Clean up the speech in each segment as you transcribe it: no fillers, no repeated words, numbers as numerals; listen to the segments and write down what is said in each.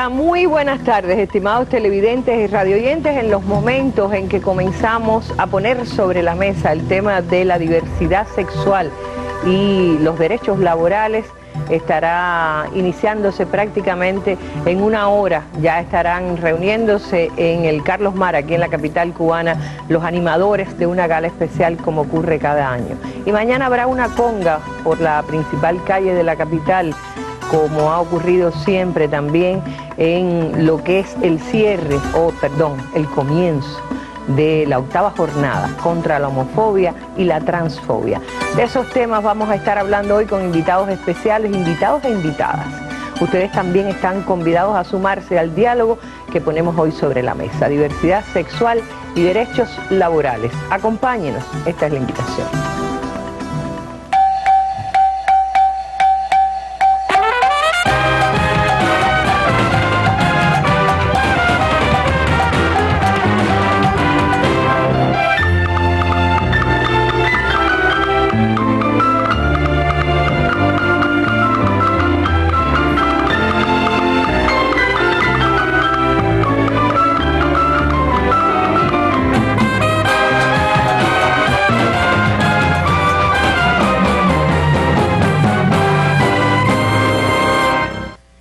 Hola, muy buenas tardes, estimados televidentes y radioyentes. En los momentos en que comenzamos a poner sobre la mesa el tema de la diversidad sexual y los derechos laborales, estará iniciándose prácticamente en una hora. Ya estarán reuniéndose en el Carlos Mar, aquí en la capital cubana, los animadores de una gala especial como ocurre cada año. Y mañana habrá una conga por la principal calle de la capital, como ha ocurrido siempre también en lo que es el cierre, el comienzo de la 8ª jornada contra la homofobia y la transfobia. De esos temas vamos a estar hablando hoy con invitados especiales, invitados e invitadas. Ustedes también están convidados a sumarse al diálogo que ponemos hoy sobre la mesa: diversidad sexual y derechos laborales. Acompáñenos, esta es la invitación.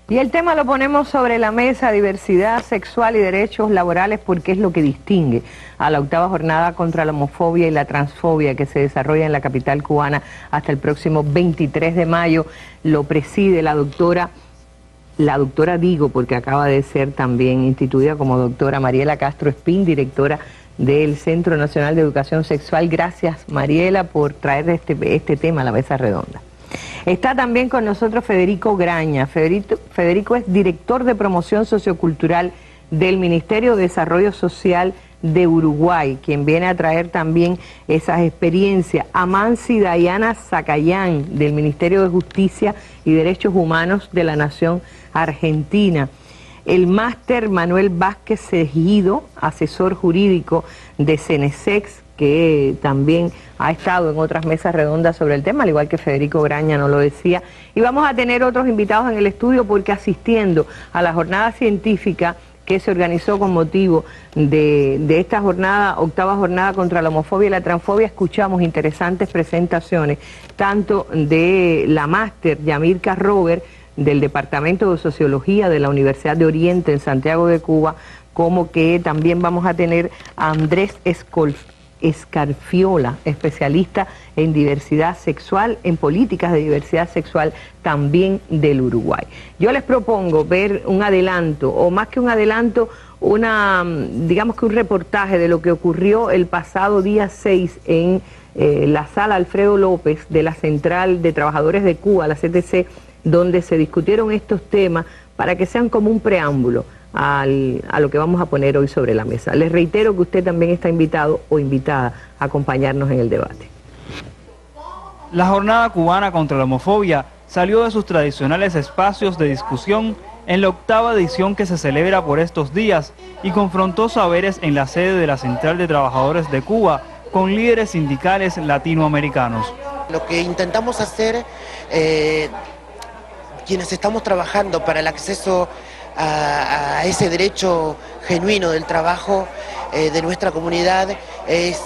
Y el tema lo ponemos sobre la mesa: diversidad sexual y derechos laborales, porque es lo que distingue a la 8ª jornada contra la homofobia y la transfobia que se desarrolla en la capital cubana hasta el próximo 23 de mayo. Lo preside la doctora digo porque acaba de ser también instituida como doctora, Mariela Castro Espín, directora del Centro Nacional de Educación Sexual. Gracias, Mariela, por traer este tema a la mesa redonda. Está también con nosotros Federico Graña. Federico es director de promoción sociocultural del Ministerio de Desarrollo Social de Uruguay, quien viene a traer también esas experiencias. Amansi Dayana Zacayán, del Ministerio de Justicia y Derechos Humanos de la Nación Argentina. El máster Manuel Vázquez Segido, asesor jurídico de Cenesex, que también ha estado en otras mesas redondas sobre el tema, al igual que Federico Graña nos lo decía. Y vamos a tener otros invitados en el estudio, porque asistiendo a la jornada científica que se organizó con motivo de esta jornada, 8ª jornada contra la homofobia y la transfobia, escuchamos interesantes presentaciones, tanto de la máster Yamirka Robert, del Departamento de Sociología de la Universidad de Oriente en Santiago de Cuba, como que también vamos a tener a Andrés Escarfiola, especialista en diversidad sexual, en políticas de diversidad sexual también del Uruguay. Yo les propongo ver un adelanto, o más que un adelanto, digamos que un reportaje de lo que ocurrió el pasado día 6 en la sala Alfredo López de la Central de Trabajadores de Cuba, la CTC, donde se discutieron estos temas, para que sean como un preámbulo a lo que vamos a poner hoy sobre la mesa. Les reitero que usted también está invitado o invitada a acompañarnos en el debate. La Jornada Cubana contra la Homofobia salió de sus tradicionales espacios de discusión en la 8ª edición que se celebra por estos días y confrontó saberes en la sede de la Central de Trabajadores de Cuba con líderes sindicales latinoamericanos. Lo que intentamos hacer, quienes estamos trabajando para el acceso a ese derecho genuino del trabajo de nuestra comunidad, es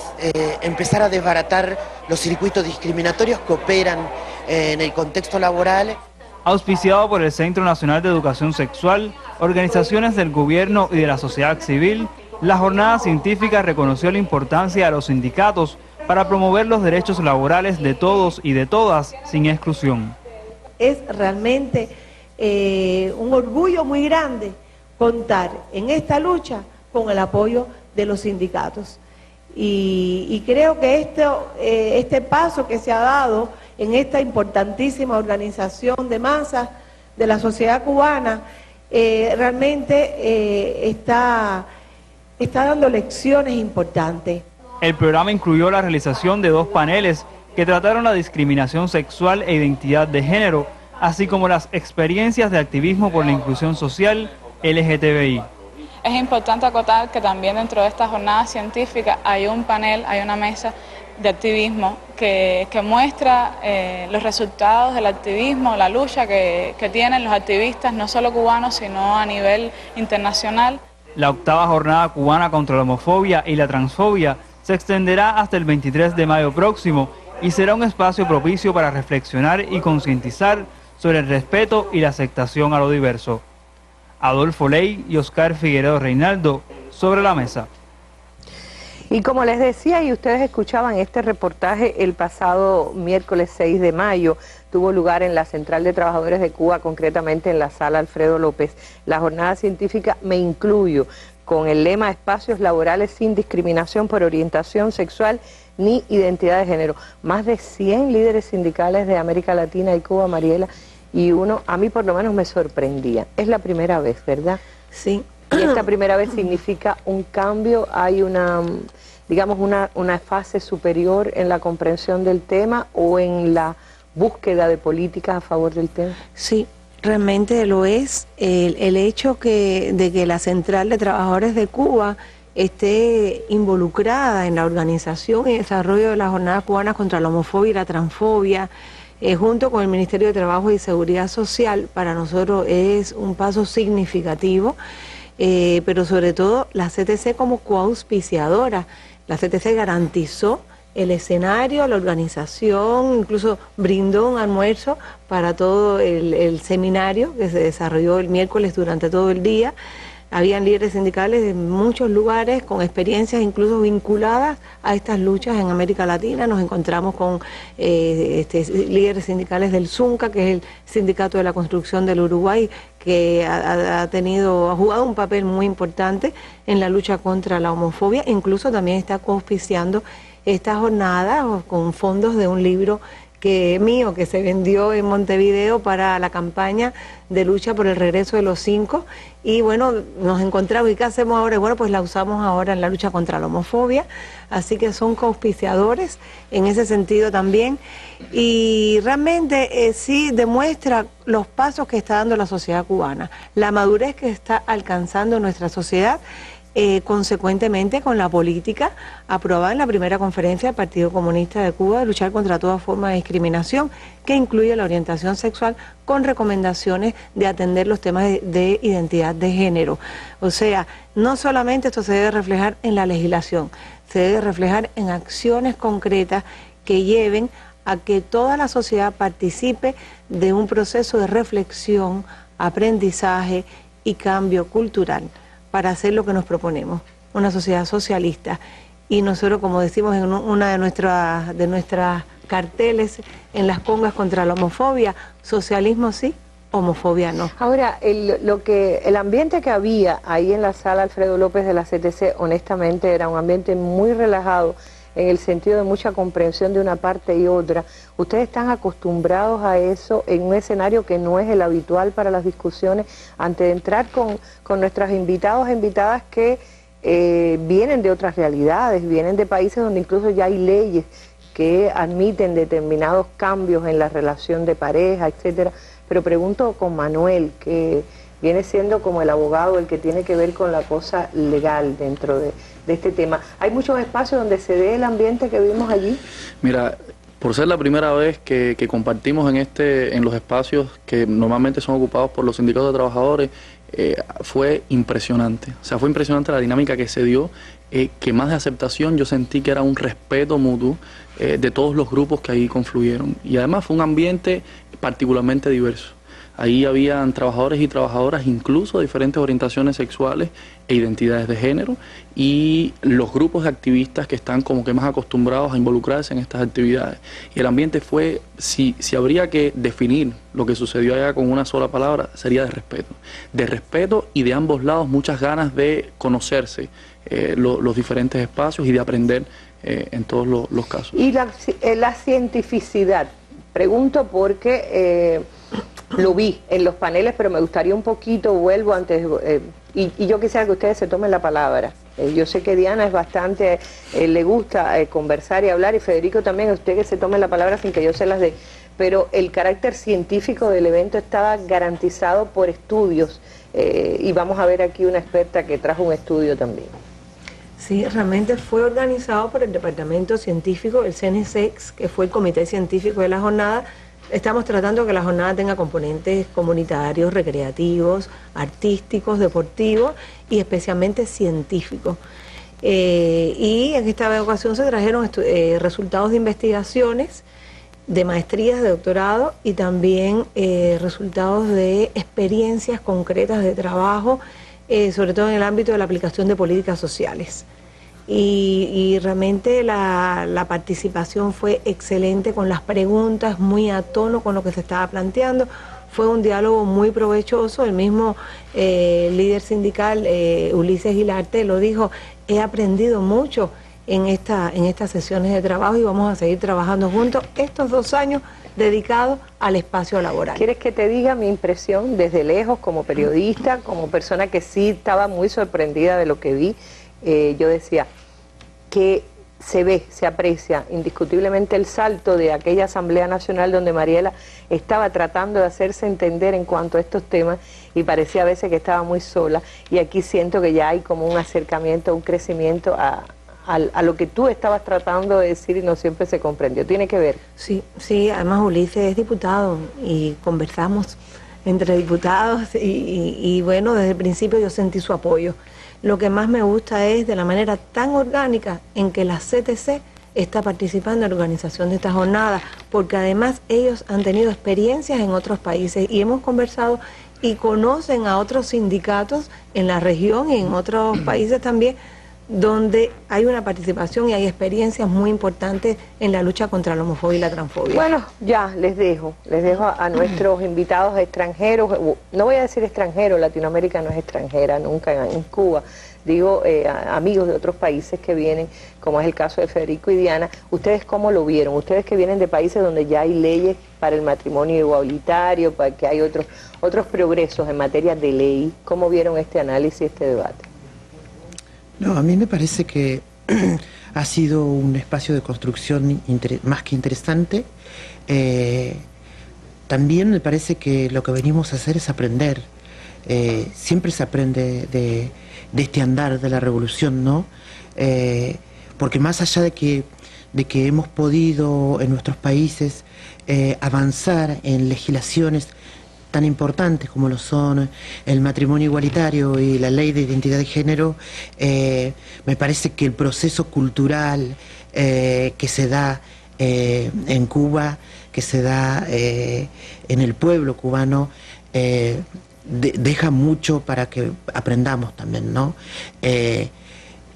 empezar a desbaratar los circuitos discriminatorios que operan en el contexto laboral. Auspiciado por el Centro Nacional de Educación Sexual, organizaciones del gobierno y de la sociedad civil, la jornada científica reconoció la importancia de los sindicatos para promover los derechos laborales de todos y de todas, sin exclusión. Es realmente un orgullo muy grande contar en esta lucha con el apoyo de los sindicatos. Y creo que este paso que se ha dado en esta importantísima organización de masas de la sociedad cubana realmente está dando lecciones importantes. El programa incluyó la realización de 2 paneles que trataron la discriminación sexual e identidad de género, así como las experiencias de activismo por la inclusión social LGTBI. Es importante acotar que también dentro de esta jornada científica hay un panel, hay una mesa de activismo que muestra los resultados del activismo, la lucha que tienen los activistas, no solo cubanos, sino a nivel internacional. La octava jornada cubana contra la homofobia y la transfobia se extenderá hasta el 23 de mayo próximo y será un espacio propicio para reflexionar y concientizar sobre el respeto y la aceptación a lo diverso. Adolfo Ley y Oscar Figueredo Reinaldo, Sobre la Mesa. Y como les decía, y ustedes escuchaban este reportaje, el pasado miércoles 6 de mayo tuvo lugar en la Central de Trabajadores de Cuba, concretamente en la Sala Alfredo López. La jornada científica Me Incluyo, con el lema Espacios laborales sin discriminación por orientación sexual ni identidad de género. Más de 100 líderes sindicales de América Latina y Cuba, Mariela, y uno, a mí por lo menos me sorprendía. Es la primera vez, ¿verdad? Sí. Y esta primera vez significa un cambio, hay una, digamos, una fase superior en la comprensión del tema o en la búsqueda de políticas a favor del tema. Sí, realmente lo es. El hecho de que la Central de Trabajadores de Cuba esté involucrada en la organización y desarrollo de la Jornada Cubana contra la Homofobia y la Transfobia, junto con el Ministerio de Trabajo y Seguridad Social, para nosotros es un paso significativo. Pero sobre todo la CTC como coauspiciadora. La CTC garantizó el escenario, la organización, incluso brindó un almuerzo para todo el seminario que se desarrolló el miércoles durante todo el día. Habían líderes sindicales de muchos lugares con experiencias incluso vinculadas a estas luchas en América Latina. Nos encontramos con líderes sindicales del ZUNCA, que es el Sindicato de la Construcción del Uruguay, que ha jugado un papel muy importante en la lucha contra la homofobia. Incluso también está auspiciando esta jornada con fondos de un libro mío que se vendió en Montevideo para la campaña de lucha por el regreso de los 5, y bueno, nos encontramos, ¿y qué hacemos ahora? Bueno, pues la usamos ahora en la lucha contra la homofobia, así que son coauspiciadores en ese sentido también, y realmente sí demuestra los pasos que está dando la sociedad cubana, la madurez que está alcanzando nuestra sociedad, consecuentemente con la política aprobada en la primera conferencia del Partido Comunista de Cuba de luchar contra toda forma de discriminación, que incluye la orientación sexual, con recomendaciones de atender los temas de identidad de género. O sea, no solamente esto se debe reflejar en la legislación, se debe reflejar en acciones concretas que lleven a que toda la sociedad participe de un proceso de reflexión, aprendizaje y cambio cultural, para hacer lo que nos proponemos, una sociedad socialista. Y nosotros, como decimos en una de nuestras carteles en las congas contra la homofobia, socialismo sí, homofobia no. Ahora, el ambiente que había ahí en la Sala Alfredo López de la CTC, honestamente, era un ambiente muy relajado, en el sentido de mucha comprensión de una parte y otra. ¿Ustedes están acostumbrados a eso en un escenario que no es el habitual para las discusiones? Antes de entrar con nuestros invitados e invitadas que vienen de otras realidades, vienen de países donde incluso ya hay leyes que admiten determinados cambios en la relación de pareja, etcétera. Pero pregunto con Manuel, que viene siendo como el abogado, el que tiene que ver con la cosa legal dentro de este tema. ¿Hay muchos espacios donde se dé el ambiente que vimos allí? Mira, por ser la primera vez que compartimos en los espacios que normalmente son ocupados por los sindicatos de trabajadores, fue impresionante. O sea, fue impresionante la dinámica que se dio, que más de aceptación yo sentí que era un respeto mutuo de todos los grupos que ahí confluyeron. Y además fue un ambiente particularmente diverso. Ahí habían trabajadores y trabajadoras, incluso de diferentes orientaciones sexuales e identidades de género, y los grupos de activistas que están como que más acostumbrados a involucrarse en estas actividades. Y el ambiente fue, si habría que definir lo que sucedió allá con una sola palabra, sería de respeto. De respeto y de ambos lados muchas ganas de conocerse los diferentes espacios y de aprender en todos los casos. Y la cientificidad, pregunto porque lo vi en los paneles, pero me gustaría un poquito, vuelvo antes, y yo quisiera que ustedes se tomen la palabra. Yo sé que Diana es bastante, le gusta conversar y hablar, y Federico también, usted que se tome la palabra sin que yo se las dé, pero el carácter científico del evento estaba garantizado por estudios, y vamos a ver aquí una experta que trajo un estudio también. Sí, realmente fue organizado por el Departamento Científico, el CNSEX, que fue el Comité Científico de la jornada. Estamos tratando que la jornada tenga componentes comunitarios, recreativos, artísticos, deportivos y especialmente científicos. Y en esta ocasión se trajeron resultados de investigaciones, de maestrías, de doctorado y también resultados de experiencias concretas de trabajo, sobre todo en el ámbito de la aplicación de políticas sociales. Y realmente la participación fue excelente, con las preguntas muy a tono con lo que se estaba planteando. Fue un diálogo muy provechoso. El mismo líder sindical, Ulises Gilarte, lo dijo: he aprendido mucho en estas sesiones de trabajo y vamos a seguir trabajando juntos estos 2 años dedicados al espacio laboral. ¿Quieres que te diga mi impresión desde lejos, como periodista, como persona que sí estaba muy sorprendida de lo que vi? Yo decía que se ve, se aprecia indiscutiblemente el salto de aquella Asamblea Nacional donde Mariela estaba tratando de hacerse entender en cuanto a estos temas y parecía a veces que estaba muy sola, y aquí siento que ya hay como un acercamiento, un crecimiento a lo que tú estabas tratando de decir y no siempre se comprendió. ¿Tiene que ver? Sí, sí, además Ulises es diputado y conversamos entre diputados y bueno, desde el principio yo sentí su apoyo. Lo que más me gusta es de la manera tan orgánica en que la CTC está participando en la organización de esta jornada, porque además ellos han tenido experiencias en otros países y hemos conversado y conocen a otros sindicatos en la región y en otros países también, donde hay una participación y hay experiencias muy importantes en la lucha contra la homofobia y la transfobia. Bueno, ya les dejo a nuestros invitados extranjeros. No voy a decir extranjeros, Latinoamérica no es extranjera nunca en Cuba, digo amigos de otros países que vienen, como es el caso de Federico y Diana. ¿Ustedes cómo lo vieron? Ustedes que vienen de países donde ya hay leyes para el matrimonio igualitario, para que hay otros progresos en materia de ley, ¿cómo vieron este análisis, este debate? No, a mí me parece que ha sido un espacio de construcción más que interesante. También me parece que lo que venimos a hacer es aprender. Siempre se aprende de este andar de la revolución, ¿no? Porque más allá de que hemos podido en nuestros países avanzar en legislaciones tan importantes como lo son el matrimonio igualitario y la ley de identidad de género, me parece que el proceso cultural que se da en Cuba, que se da en el pueblo cubano, deja mucho para que aprendamos también, ¿no?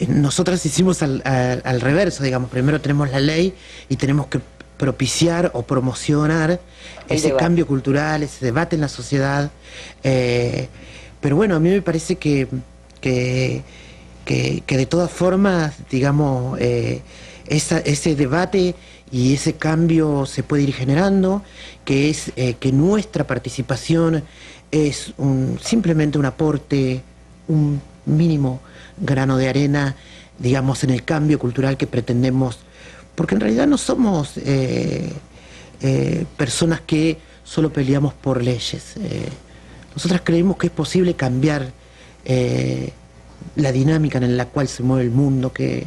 Nosotras hicimos al reverso, digamos. Primero tenemos la ley y tenemos que propiciar o promocionar ese cambio cultural, ese debate en la sociedad. Pero bueno, a mí me parece que de todas formas, digamos, ese debate y ese cambio se puede ir generando, que es que nuestra participación es simplemente un aporte, un mínimo grano de arena, digamos, en el cambio cultural que pretendemos, porque en realidad no somos personas que solo peleamos por leyes. Nosotras creemos que es posible cambiar la dinámica en la cual se mueve el mundo, que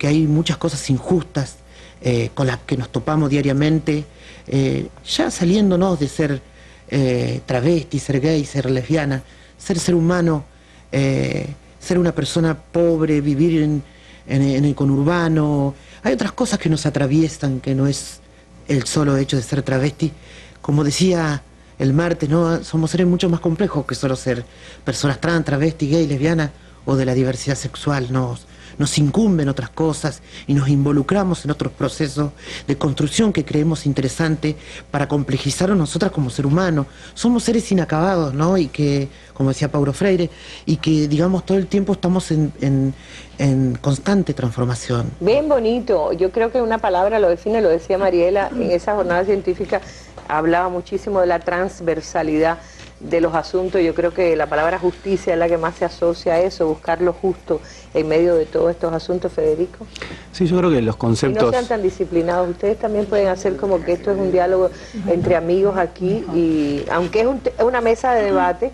hay muchas cosas injustas con las que nos topamos diariamente, ya saliéndonos de ser travesti, ser gay, ser lesbiana, ser humano, ser una persona pobre, vivir en el conurbano. Hay otras cosas que nos atraviesan, que no es el solo hecho de ser travesti. Como decía el martes, ¿no? Somos seres mucho más complejos que solo ser personas trans, travesti, gay, lesbiana o de la diversidad sexual. Nos incumben otras cosas y nos involucramos en otros procesos de construcción que creemos interesante para complejizarnos nosotras como ser humano. Somos seres inacabados, ¿no? Y que, como decía Paulo Freire, y que, digamos, todo el tiempo estamos en constante transformación. Bien bonito. Yo creo que una palabra lo define, lo decía Mariela, en esa jornada científica hablaba muchísimo de la transversalidad de los asuntos. Yo creo que la palabra justicia es la que más se asocia a eso, buscar lo justo en medio de todos estos asuntos. Federico. Sí, yo creo que los conceptos... Y no sean tan disciplinados, ustedes también pueden hacer como que esto es un diálogo entre amigos aquí, y aunque es una mesa de debate,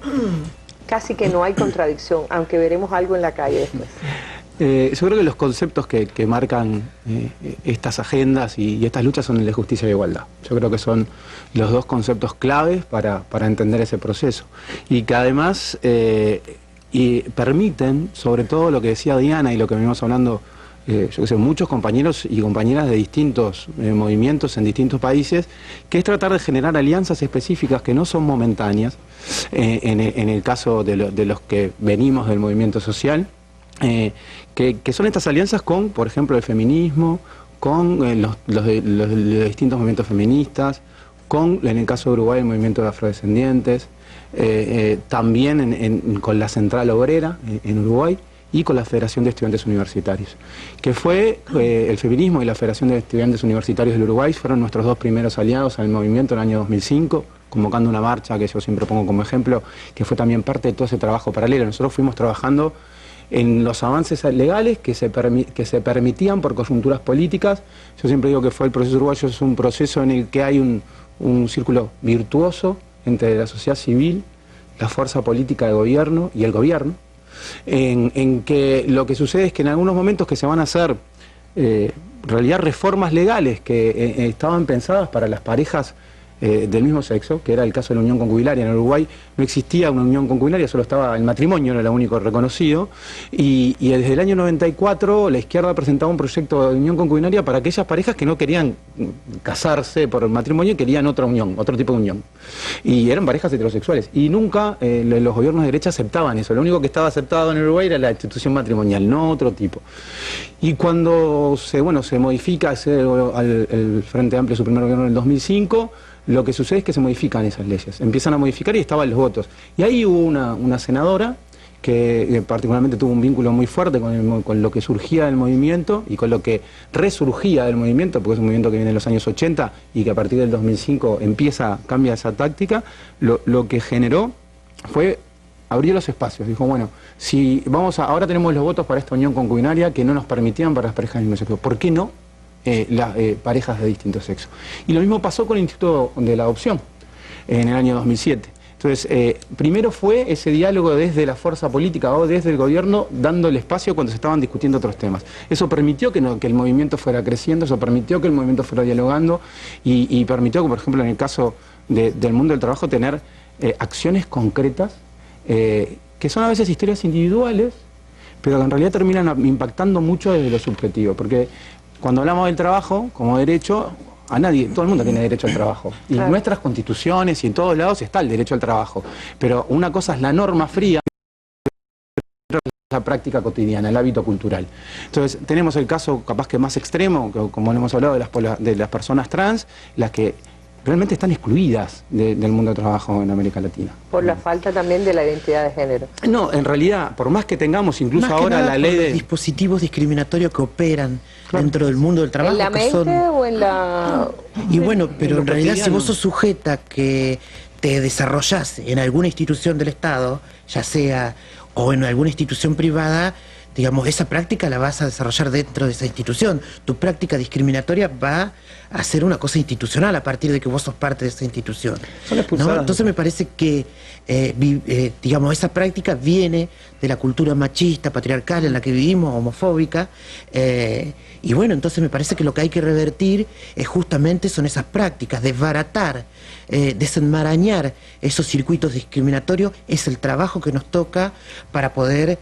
casi que no hay contradicción, aunque veremos algo en la calle después. Yo creo que los conceptos que marcan estas agendas y estas luchas son el de justicia e igualdad. Yo creo que son los dos conceptos claves para entender ese proceso. Y que además permiten, sobre todo lo que decía Diana y lo que venimos hablando, yo que sé, muchos compañeros y compañeras de distintos movimientos en distintos países, que es tratar de generar alianzas específicas que no son momentáneas, en el caso de los que venimos del movimiento social, que son estas alianzas con, por ejemplo, el feminismo, con los distintos movimientos feministas, con, en el caso de Uruguay, el movimiento de afrodescendientes, también con la Central Obrera en Uruguay, y con la Federación de Estudiantes Universitarios, que fue el feminismo y la Federación de Estudiantes Universitarios del Uruguay fueron nuestros dos primeros aliados al movimiento en el año 2005, convocando una marcha que yo siempre pongo como ejemplo, que fue también parte de todo ese trabajo paralelo. Nosotros fuimos trabajando en los avances legales que se permitían por coyunturas políticas. Yo siempre digo que el proceso uruguayo es un proceso en el que hay un círculo virtuoso entre la sociedad civil, la fuerza política de gobierno y el gobierno, en que lo que sucede es que en algunos momentos que se van a hacer en realidad reformas legales que estaban pensadas para las parejas del mismo sexo, que era el caso de la unión concubinaria. En Uruguay no existía una unión concubinaria, solo estaba el matrimonio, era lo único reconocido, y desde el año 94 la izquierda presentaba un proyecto de unión concubinaria para aquellas parejas que no querían casarse por el matrimonio y querían otra unión, otro tipo de unión. Y eran parejas heterosexuales, y nunca los gobiernos de derecha aceptaban eso. Lo único que estaba aceptado en Uruguay era la institución matrimonial, no otro tipo. Y cuando se modifica el Frente Amplio, su primer gobierno en el 2005, lo que sucede es que se modifican esas leyes, empiezan a modificar y estaban los votos. Y ahí hubo una senadora que particularmente tuvo un vínculo muy fuerte con lo que surgía del movimiento y con lo que resurgía del movimiento, porque es un movimiento que viene en los años 80 y que a partir del 2005 cambia esa táctica. Lo que generó fue abrir los espacios. Dijo, bueno, si ahora tenemos los votos para esta unión concubinaria que no nos permitían para las parejas del mismo sexo, ¿por qué no las parejas de distinto sexo? Y lo mismo pasó con el Instituto de la Adopción en el año 2007. Entonces, primero fue ese diálogo desde la fuerza política o desde el gobierno, dando el espacio cuando se estaban discutiendo otros temas. Eso permitió que el movimiento fuera creciendo, eso permitió que el movimiento fuera dialogando y permitió que, por ejemplo, en el caso del mundo del trabajo, tener acciones concretas que son a veces historias individuales, pero que en realidad terminan impactando mucho desde lo subjetivo, porque cuando hablamos del trabajo como derecho, todo el mundo tiene derecho al trabajo. Y en nuestras constituciones y en todos lados está el derecho al trabajo. Pero una cosa es la norma fría, otra es la práctica cotidiana, el hábito cultural. Entonces tenemos el caso capaz que más extremo, como hemos hablado de las personas trans, las que realmente están excluidas del mundo del trabajo en América Latina. Por la falta también de la identidad de género. No, en realidad, por más que tengamos incluso más ahora la ley de dispositivos discriminatorios que operan dentro del mundo del trabajo. ¿En la mente o en la...? Y bueno, pero en realidad si vos sos sujeta que te desarrollás en alguna institución del Estado, ya sea o en alguna institución privada, digamos, esa práctica la vas a desarrollar dentro de esa institución. Tu práctica discriminatoria va a ser una cosa institucional a partir de que vos sos parte de esa institución, ¿no? Entonces me parece que, digamos, esa práctica viene de la cultura machista, patriarcal en la que vivimos, homofóbica, y bueno, entonces me parece que lo que hay que revertir son esas prácticas, desbaratar, desenmarañar esos circuitos discriminatorios. Es el trabajo que nos toca para poder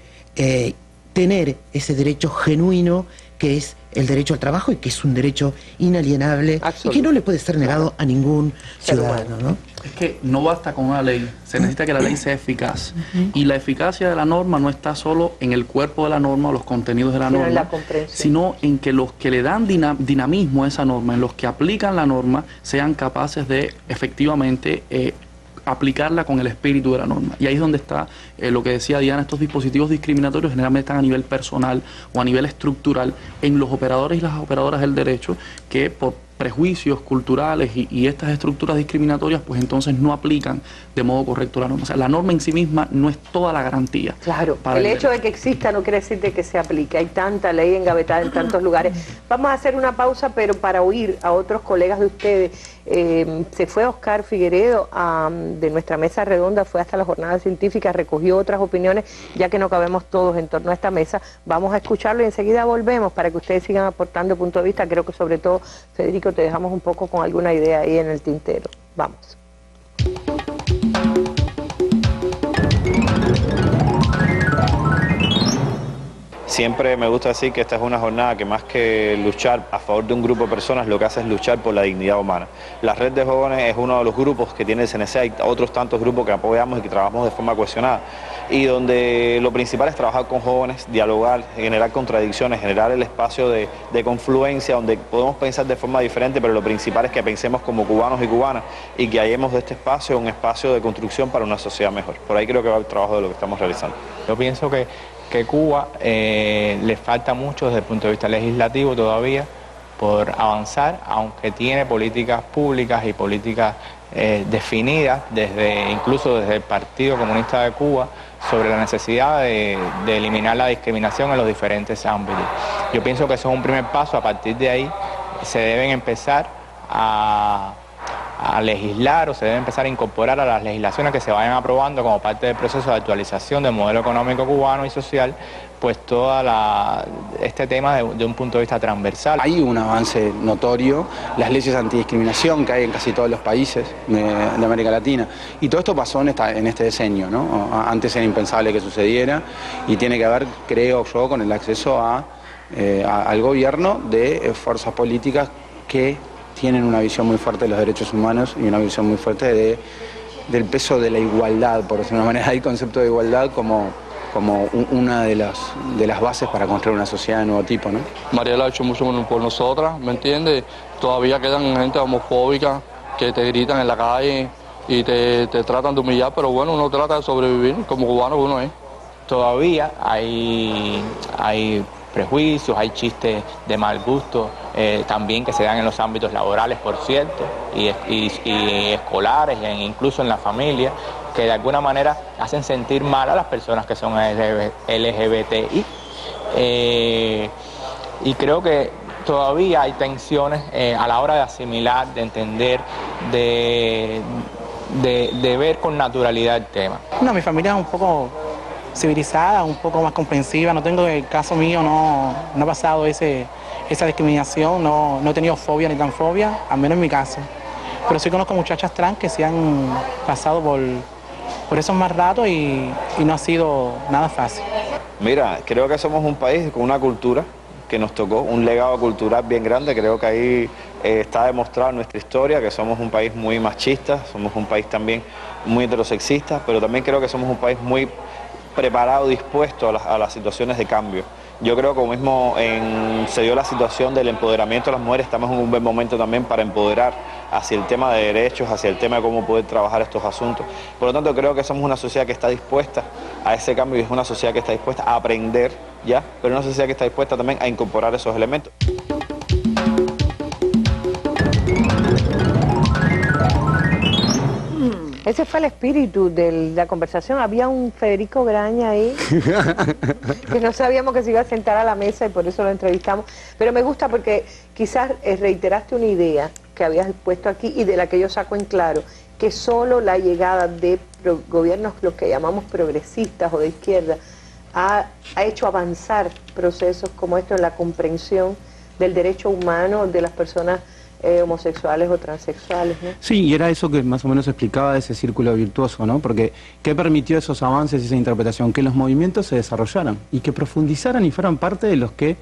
tener ese derecho genuino que es el derecho al trabajo y que es un derecho inalienable y que no le puede ser negado a ningún ciudadano, ¿no? Es que no basta con una ley, se necesita que la ley sea eficaz. Y la eficacia de la norma no está solo en el cuerpo de la norma o los contenidos de la norma, sino en que los que le dan dinamismo a esa norma, en los que aplican la norma, sean capaces de efectivamente aplicarla con el espíritu de la norma. Y ahí es donde está lo que decía Diana, estos dispositivos discriminatorios generalmente están a nivel personal o a nivel estructural en los operadores y las operadoras del derecho que por prejuicios culturales y estas estructuras discriminatorias, pues entonces no aplican de modo correcto la norma. O sea, la norma en sí misma no es toda la garantía. Claro, el hecho de que exista no quiere decir de que se aplique. Hay tanta ley engavetada en tantos lugares. Vamos a hacer una pausa, pero para oír a otros colegas de ustedes. Se fue Oscar Figueredo de nuestra mesa redonda, fue hasta la jornada científica, recogió otras opiniones, ya que no cabemos todos en torno a esta mesa. Vamos a escucharlo y enseguida volvemos para que ustedes sigan aportando punto de vista. Creo que sobre todo, Federico, te dejamos un poco con alguna idea ahí en el tintero. Vamos. Siempre me gusta decir que esta es una jornada que más que luchar a favor de un grupo de personas, lo que hace es luchar por la dignidad humana. La Red de Jóvenes es uno de los grupos que tiene el CNC, hay otros tantos grupos que apoyamos y que trabajamos de forma cohesionada, y donde lo principal es trabajar con jóvenes, dialogar, generar contradicciones, generar el espacio de confluencia donde podemos pensar de forma diferente, pero lo principal es que pensemos como cubanos y cubanas y que hallemos de este espacio un espacio de construcción para una sociedad mejor. Por ahí creo que va el trabajo de lo que estamos realizando. Yo pienso que Cuba le falta mucho desde el punto de vista legislativo todavía por avanzar, aunque tiene políticas públicas y políticas definidas incluso desde el Partido Comunista de Cuba sobre la necesidad de eliminar la discriminación en los diferentes ámbitos. Yo pienso que eso es un primer paso. A partir de ahí se deben empezar a legislar o se debe empezar a incorporar a las legislaciones que se vayan aprobando como parte del proceso de actualización del modelo económico cubano y social, pues este tema de un punto de vista transversal. Hay un avance notorio, las leyes antidiscriminación que hay en casi todos los países de América Latina, y todo esto pasó en este decenio, ¿no? Antes era impensable que sucediera y tiene que ver, creo yo, con el acceso al gobierno de fuerzas políticas que tienen una visión muy fuerte de los derechos humanos y una visión muy fuerte del peso de la igualdad, por decirlo de una manera, el concepto de igualdad como una de las bases para construir una sociedad de nuevo tipo, ¿no? Mariela ha hecho mucho por nosotras, ¿me entiendes? Todavía quedan gente homofóbica que te gritan en la calle y te tratan de humillar, pero bueno, uno trata de sobrevivir como cubano que uno es. Todavía hay prejuicios, hay chistes de mal gusto, también que se dan en los ámbitos laborales, por cierto, y escolares, e incluso en la familia, que de alguna manera hacen sentir mal a las personas que son LGBTI. Y creo que todavía hay tensiones a la hora de asimilar, de entender, de ver con naturalidad el tema. No, mi familia es un poco civilizada, un poco más comprensiva. No tengo, el caso mío no ha pasado esa discriminación, no he tenido fobia ni transfobia, al menos en mi caso. Pero sí conozco muchachas trans que sí han pasado por esos más ratos y no ha sido nada fácil. Mira, creo que somos un país con una cultura que nos tocó, un legado cultural bien grande. Creo que ahí está demostrado en nuestra historia que somos un país muy machista, somos un país también muy heterosexista, pero también creo que somos un país muy preparado, dispuesto a las situaciones de cambio. Yo creo que como mismo se dio la situación del empoderamiento de las mujeres, estamos en un buen momento también para empoderar hacia el tema de derechos, hacia el tema de cómo poder trabajar estos asuntos. Por lo tanto, creo que somos una sociedad que está dispuesta a ese cambio y es una sociedad que está dispuesta a aprender, ¿ya? Pero una sociedad que está dispuesta también a incorporar esos elementos. Ese fue el espíritu de la conversación. Había un Federico Graña ahí, que no sabíamos que se iba a sentar a la mesa y por eso lo entrevistamos. Pero me gusta porque quizás reiteraste una idea que habías puesto aquí y de la que yo saco en claro, que solo la llegada de gobiernos, los que llamamos progresistas o de izquierda, ha hecho avanzar procesos como esto en la comprensión del derecho humano de las personas homosexuales o transexuales, ¿no? Sí, y era eso que más o menos explicaba de ese círculo virtuoso, ¿no? Porque ¿qué permitió esos avances y esa interpretación? Que los movimientos se desarrollaran y que profundizaran y fueran parte de los que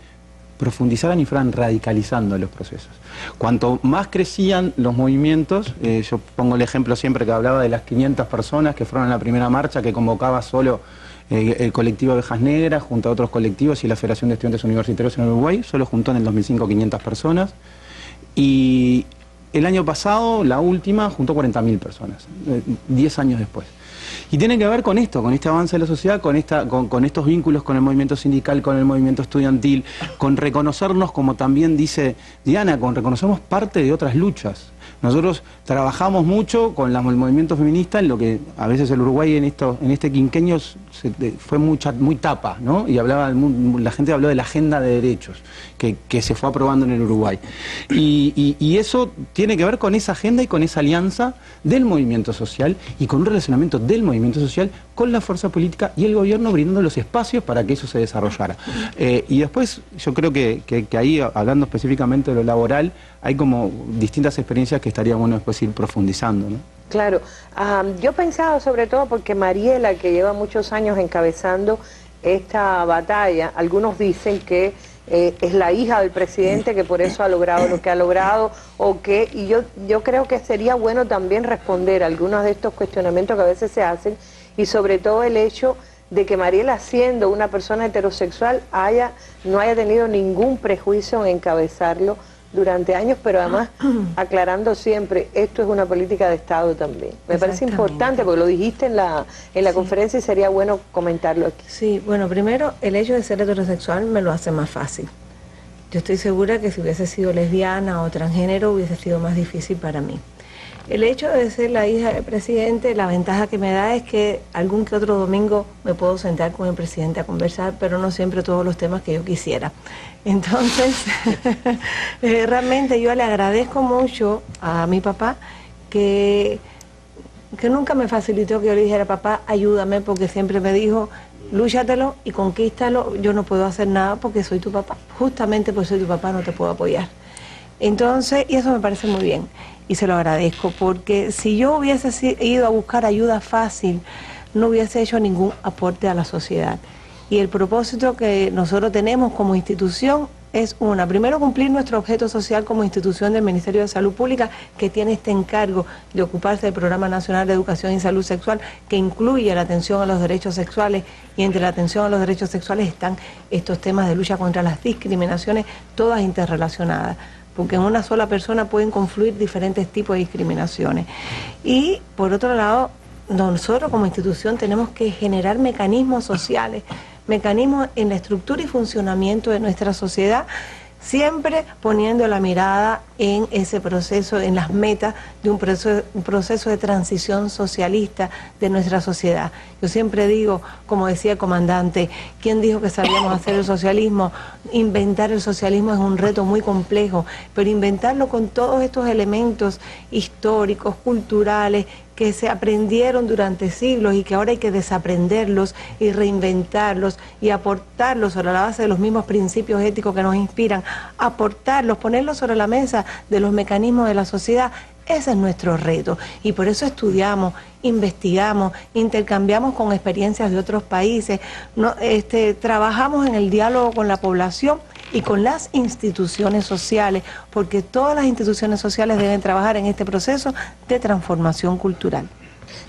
profundizaran y fueran radicalizando los procesos. Cuanto más crecían los movimientos, yo pongo el ejemplo siempre que hablaba de las 500 personas que fueron a la primera marcha que convocaba solo el colectivo Abejas Negras junto a otros colectivos y la Federación de Estudiantes Universitarios en Uruguay, solo juntó en el 2005 500 personas. Y el año pasado, la última, juntó 40.000 personas, 10 años después. Y tiene que ver con esto, con este avance de la sociedad, con estos vínculos con el movimiento sindical, con el movimiento estudiantil, con reconocernos, como también dice Diana, con reconocernos parte de otras luchas. Nosotros trabajamos mucho con el movimiento feminista, en lo que a veces el Uruguay en este quinquenio fue muy tapa, ¿no? Y la gente habló de la agenda de derechos que se fue aprobando en el Uruguay. Y eso tiene que ver con esa agenda y con esa alianza del movimiento social y con un relacionamiento del movimiento social con la fuerza política y el gobierno brindando los espacios para que eso se desarrollara. Y después yo creo que ahí, hablando específicamente de lo laboral, hay como distintas experiencias que estaría bueno después ir profundizando, ¿no? Claro, yo pensaba sobre todo porque Mariela, que lleva muchos años encabezando esta batalla, algunos dicen que es la hija del presidente, que por eso ha logrado lo que ha logrado, y yo creo que sería bueno también responder a algunos de estos cuestionamientos que a veces se hacen, y sobre todo el hecho de que Mariela, siendo una persona heterosexual, no haya tenido ningún prejuicio en encabezarlo durante años, pero además aclarando siempre, esto es una política de Estado también. Me parece importante, porque lo dijiste en la conferencia y sería bueno comentarlo aquí. Sí, bueno, primero, el hecho de ser heterosexual me lo hace más fácil. Yo estoy segura que si hubiese sido lesbiana o transgénero hubiese sido más difícil para mí. El hecho de ser la hija del presidente, la ventaja que me da es que algún que otro domingo me puedo sentar con el presidente a conversar, pero no siempre todos los temas que yo quisiera. Entonces, realmente yo le agradezco mucho a mi papá que nunca me facilitó que yo le dijera, papá, ayúdame, porque siempre me dijo, lúchatelo y conquístalo, yo no puedo hacer nada porque soy tu papá. Justamente porque soy tu papá no te puedo apoyar. Entonces, y eso me parece muy bien. Y se lo agradezco, porque si yo hubiese ido a buscar ayuda fácil, no hubiese hecho ningún aporte a la sociedad. Y el propósito que nosotros tenemos como institución es primero cumplir nuestro objeto social como institución del Ministerio de Salud Pública, que tiene este encargo de ocuparse del Programa Nacional de Educación y Salud Sexual, que incluye la atención a los derechos sexuales, y entre la atención a los derechos sexuales están estos temas de lucha contra las discriminaciones, todas interrelacionadas, porque en una sola persona pueden confluir diferentes tipos de discriminaciones. Y por otro lado, nosotros como institución tenemos que generar mecanismos sociales, mecanismos en la estructura y funcionamiento de nuestra sociedad, siempre poniendo la mirada en ese proceso, en las metas de un proceso de transición socialista de nuestra sociedad. Yo siempre digo, como decía el comandante, ¿quién dijo que sabíamos hacer el socialismo? Inventar el socialismo es un reto muy complejo, pero inventarlo con todos estos elementos históricos, culturales, que se aprendieron durante siglos y que ahora hay que desaprenderlos y reinventarlos y aportarlos sobre la base de los mismos principios éticos que nos inspiran, aportarlos, ponerlos sobre la mesa de los mecanismos de la sociedad. Ese es nuestro reto y por eso estudiamos, investigamos, intercambiamos con experiencias de otros países, trabajamos en el diálogo con la población y con las instituciones sociales, porque todas las instituciones sociales deben trabajar en este proceso de transformación cultural.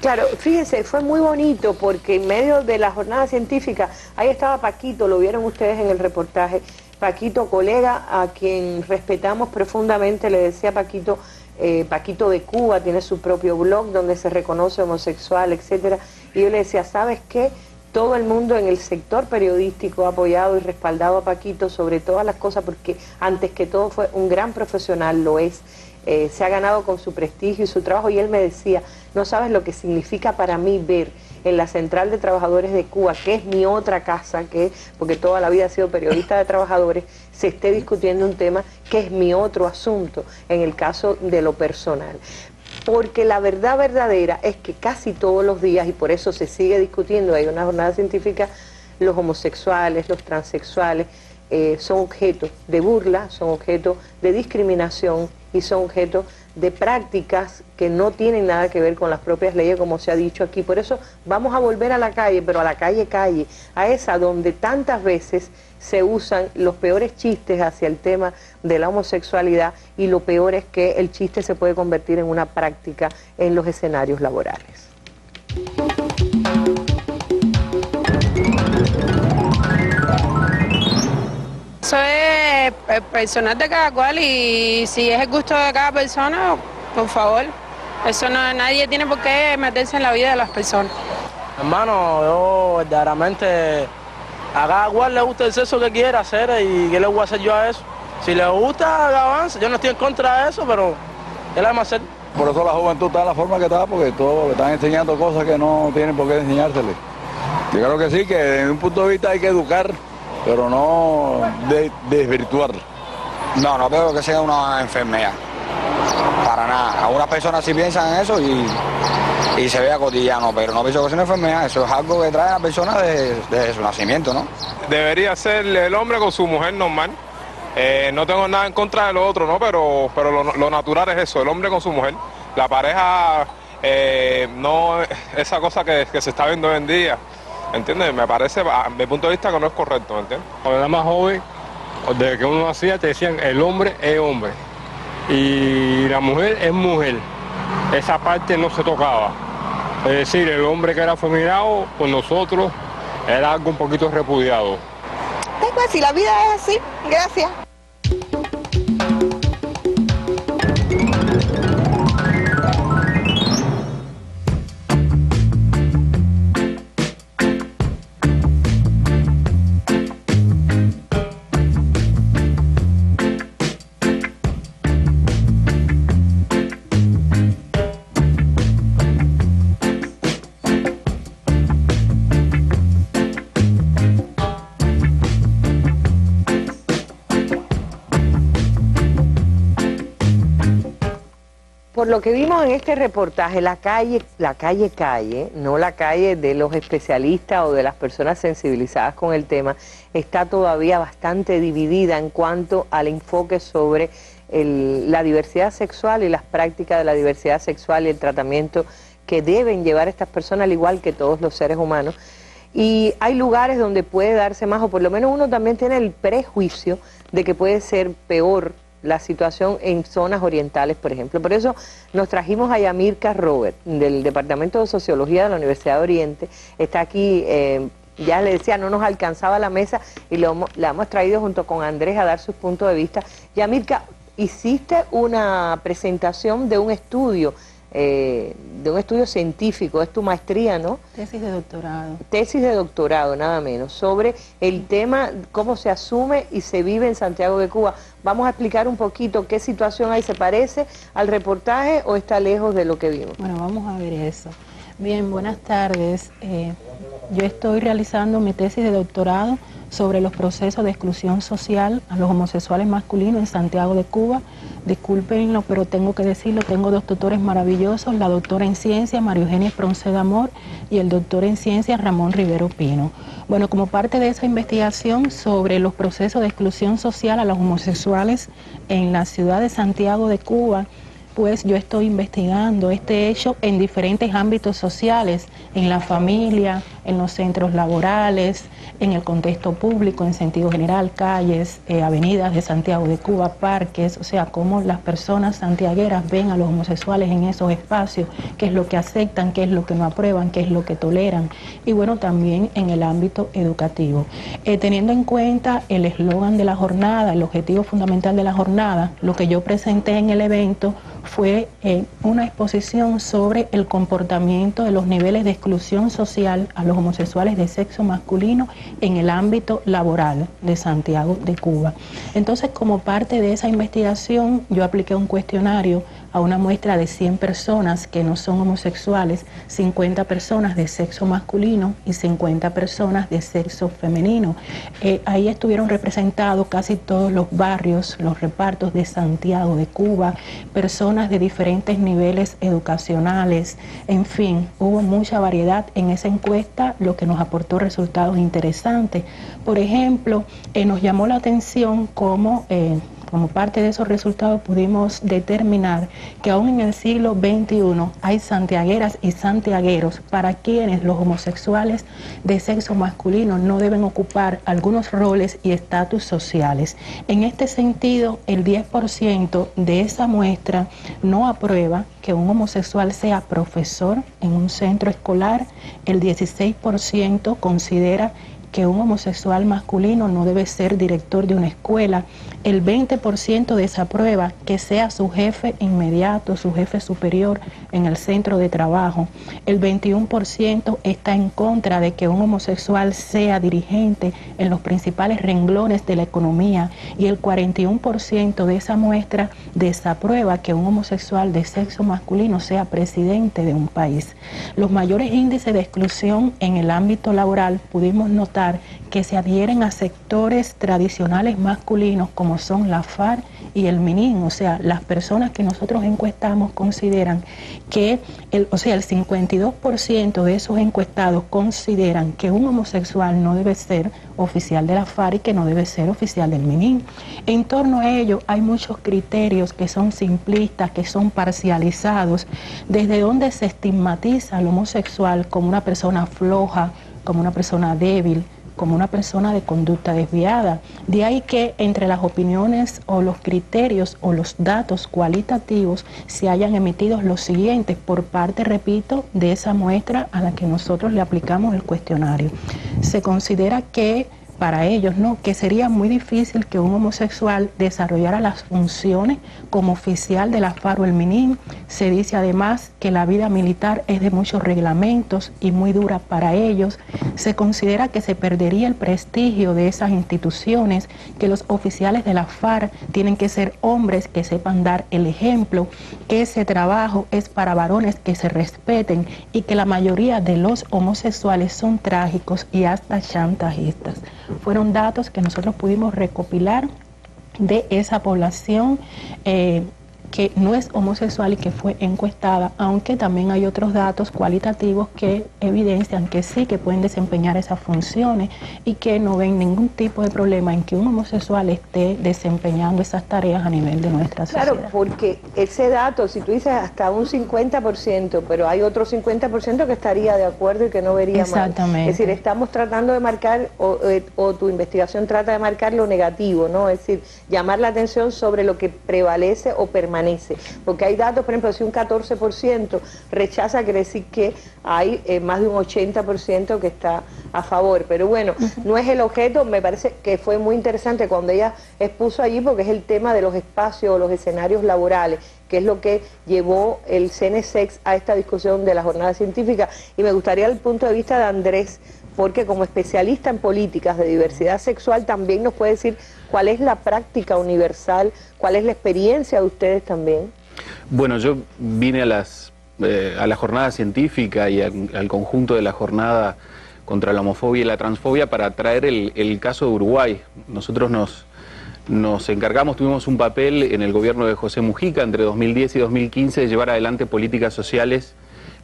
Claro, fíjense, fue muy bonito porque en medio de la jornada científica, ahí estaba Paquito, lo vieron ustedes en el reportaje, Paquito, colega a quien respetamos profundamente, le decía Paquito, Paquito de Cuba, tiene su propio blog donde se reconoce homosexual, etcétera, y yo le decía, ¿sabes qué? Todo el mundo en el sector periodístico ha apoyado y respaldado a Paquito sobre todas las cosas porque antes que todo fue un gran profesional, lo es, se ha ganado con su prestigio y su trabajo, y él me decía, no sabes lo que significa para mí ver en la Central de Trabajadores de Cuba, que es mi otra casa, porque toda la vida he sido periodista de trabajadores, se esté discutiendo un tema que es mi otro asunto en el caso de lo personal. Porque la verdad verdadera es que casi todos los días, y por eso se sigue discutiendo, hay una jornada científica, los homosexuales, los transexuales, son objeto de burla, son objeto de discriminación y son objeto de prácticas que no tienen nada que ver con las propias leyes, como se ha dicho aquí. Por eso vamos a volver a la calle, pero a la calle, a esa donde tantas veces se usan los peores chistes hacia el tema de la homosexualidad, y lo peor es que el chiste se puede convertir en una práctica en los escenarios laborales. Eso es personal de cada cual, y si es el gusto de cada persona, por favor, eso no, nadie tiene por qué meterse en la vida de las personas. Hermano, yo verdaderamente a cada cual le gusta el sexo que quiera hacer y ¿qué le voy a hacer yo a eso? Si le gusta, que avance. Yo no estoy en contra de eso, pero ¿qué le vamos a hacer? Por eso la juventud está en la forma que está, porque todos le están enseñando cosas que no tienen por qué enseñársele. Yo creo que sí, que desde un punto de vista hay que educar, pero no desvirtuar. No, no veo que sea una enfermedad, para nada. Algunas personas sí piensan en eso y se vea cotidiano, pero no pienso que sea una enfermedad. Eso es algo que trae a la persona desde su nacimiento, ¿no? Debería ser el hombre con su mujer normal. No tengo nada en contra de lo otro, ¿no? Pero lo natural es eso, el hombre con su mujer. La pareja, no esa cosa que se está viendo hoy en día, ¿entiendes? Me parece, a mi punto de vista, que no es correcto, ¿entiendes? Cuando era más joven, desde que uno nacía, te decían el hombre es hombre y la mujer es mujer. Esa parte no se tocaba. Es decir, el hombre que era afeminado, por nosotros, era algo un poquito repudiado. Pues si la vida es así, gracias. Por lo que vimos en este reportaje, la calle, no la calle de los especialistas o de las personas sensibilizadas con el tema, está todavía bastante dividida en cuanto al enfoque sobre la diversidad sexual y las prácticas de la diversidad sexual y el tratamiento que deben llevar estas personas, al igual que todos los seres humanos. Y hay lugares donde puede darse más, o por lo menos uno también tiene el prejuicio de que puede ser peor la situación en zonas orientales, por ejemplo. Por eso nos trajimos a Yamirka Robert, del Departamento de Sociología de la Universidad de Oriente. Está aquí, ya le decía, no nos alcanzaba la mesa y la hemos traído junto con Andrés a dar sus puntos de vista. Yamirka, hiciste una presentación de un estudio científico, es tu maestría, ¿no? Tesis de doctorado. Tesis de doctorado, nada menos, sobre el tema, cómo se asume y se vive en Santiago de Cuba. Vamos a explicar un poquito qué situación hay, ¿se parece al reportaje o está lejos de lo que vimos? Bueno, vamos a ver eso. Bien, buenas tardes. Yo estoy realizando mi tesis de doctorado sobre los procesos de exclusión social a los homosexuales masculinos en Santiago de Cuba. Discúlpenlo, pero tengo que decirlo, tengo dos doctores maravillosos, la doctora en ciencia María Eugenia Espronceda Amor y el doctor en ciencia Ramón Rivero Pino. Bueno, como parte de esa investigación sobre los procesos de exclusión social a los homosexuales en la ciudad de Santiago de Cuba, pues yo estoy investigando este hecho en diferentes ámbitos sociales, en la familia, en los centros laborales, en el contexto público, en sentido general, calles, avenidas de Santiago de Cuba, parques, o sea, cómo las personas santiagueras ven a los homosexuales en esos espacios, qué es lo que aceptan, qué es lo que no aprueban, qué es lo que toleran, y bueno, también en el ámbito educativo. Teniendo en cuenta el eslogan de la jornada, el objetivo fundamental de la jornada, lo que yo presenté en el evento fue una exposición sobre el comportamiento de los niveles de exclusión social a los homosexuales de sexo masculino en el ámbito laboral de Santiago de Cuba. Entonces, como parte de esa investigación, yo apliqué un cuestionario a una muestra de 100 personas que no son homosexuales, 50 personas de sexo masculino y 50 personas de sexo femenino. Ahí estuvieron representados casi todos los barrios, los repartos de Santiago de Cuba, personas de diferentes niveles educacionales, en fin, hubo mucha variedad en esa encuesta, lo que nos aportó resultados interesantes. Por ejemplo, nos llamó la atención cómo como parte de esos resultados pudimos determinar que aún en el siglo XXI hay santiagueras y santiagueros para quienes los homosexuales de sexo masculino no deben ocupar algunos roles y estatus sociales. En este sentido, el 10% de esa muestra no aprueba que un homosexual sea profesor en un centro escolar, el 16% considera que un homosexual masculino no debe ser director de una escuela. El 20% desaprueba que sea su jefe inmediato, su jefe superior en el centro de trabajo. El 21% está en contra de que un homosexual sea dirigente en los principales renglones de la economía, y el 41% de esa muestra desaprueba que un homosexual de sexo masculino sea presidente de un país. Los mayores índices de exclusión en el ámbito laboral pudimos notar que se adhieren a sectores tradicionales masculinos como son la FARC y el MININ. O sea, las personas que nosotros encuestamos consideran que, el 52% de esos encuestados consideran que un homosexual no debe ser oficial de la FARC y que no debe ser oficial del MININ. En torno a ello hay muchos criterios que son simplistas, que son parcializados, desde donde se estigmatiza al homosexual como una persona floja, como una persona débil, como una persona de conducta desviada. De ahí que entre las opiniones o los criterios o los datos cualitativos se hayan emitido los siguientes por parte, repito, de esa muestra a la que nosotros le aplicamos el cuestionario. Se considera que para ellos, que sería muy difícil que un homosexual desarrollara las funciones como oficial de la FARC o el MININ. Se dice además que la vida militar es de muchos reglamentos y muy dura para ellos. Se considera que se perdería el prestigio de esas instituciones, que los oficiales de la FARC tienen que ser hombres que sepan dar el ejemplo, que ese trabajo es para varones que se respeten y que la mayoría de los homosexuales son trágicos y hasta chantajistas. Fueron datos que nosotros pudimos recopilar de esa población que no es homosexual y que fue encuestada, aunque también hay otros datos cualitativos que evidencian que sí, que pueden desempeñar esas funciones y que no ven ningún tipo de problema en que un homosexual esté desempeñando esas tareas a nivel de nuestra sociedad. Claro, porque ese dato, si tú dices hasta un 50%, pero hay otro 50% que estaría de acuerdo y que no vería mal. Exactamente. Es decir, estamos tratando de marcar, o tu investigación trata de marcar lo negativo, ¿no? Es decir, llamar la atención sobre lo que prevalece o permanece. Porque hay datos, por ejemplo, si un 14% rechaza, quiere decir que hay más de un 80% que está a favor. Pero bueno, no es el objeto. Me parece que fue muy interesante cuando ella expuso allí, porque es el tema de los espacios o los escenarios laborales, que es lo que llevó el CNSEX a esta discusión de la jornada científica. Y me gustaría el punto de vista de Andrés, porque como especialista en políticas de diversidad sexual también nos puede decir cuál es la práctica universal, cuál es la experiencia de ustedes también. Bueno, yo vine a la jornada científica y al conjunto de la jornada contra la homofobia y la transfobia para traer el caso de Uruguay. Nosotros nos encargamos, tuvimos un papel en el gobierno de José Mujica entre 2010 y 2015 de llevar adelante políticas sociales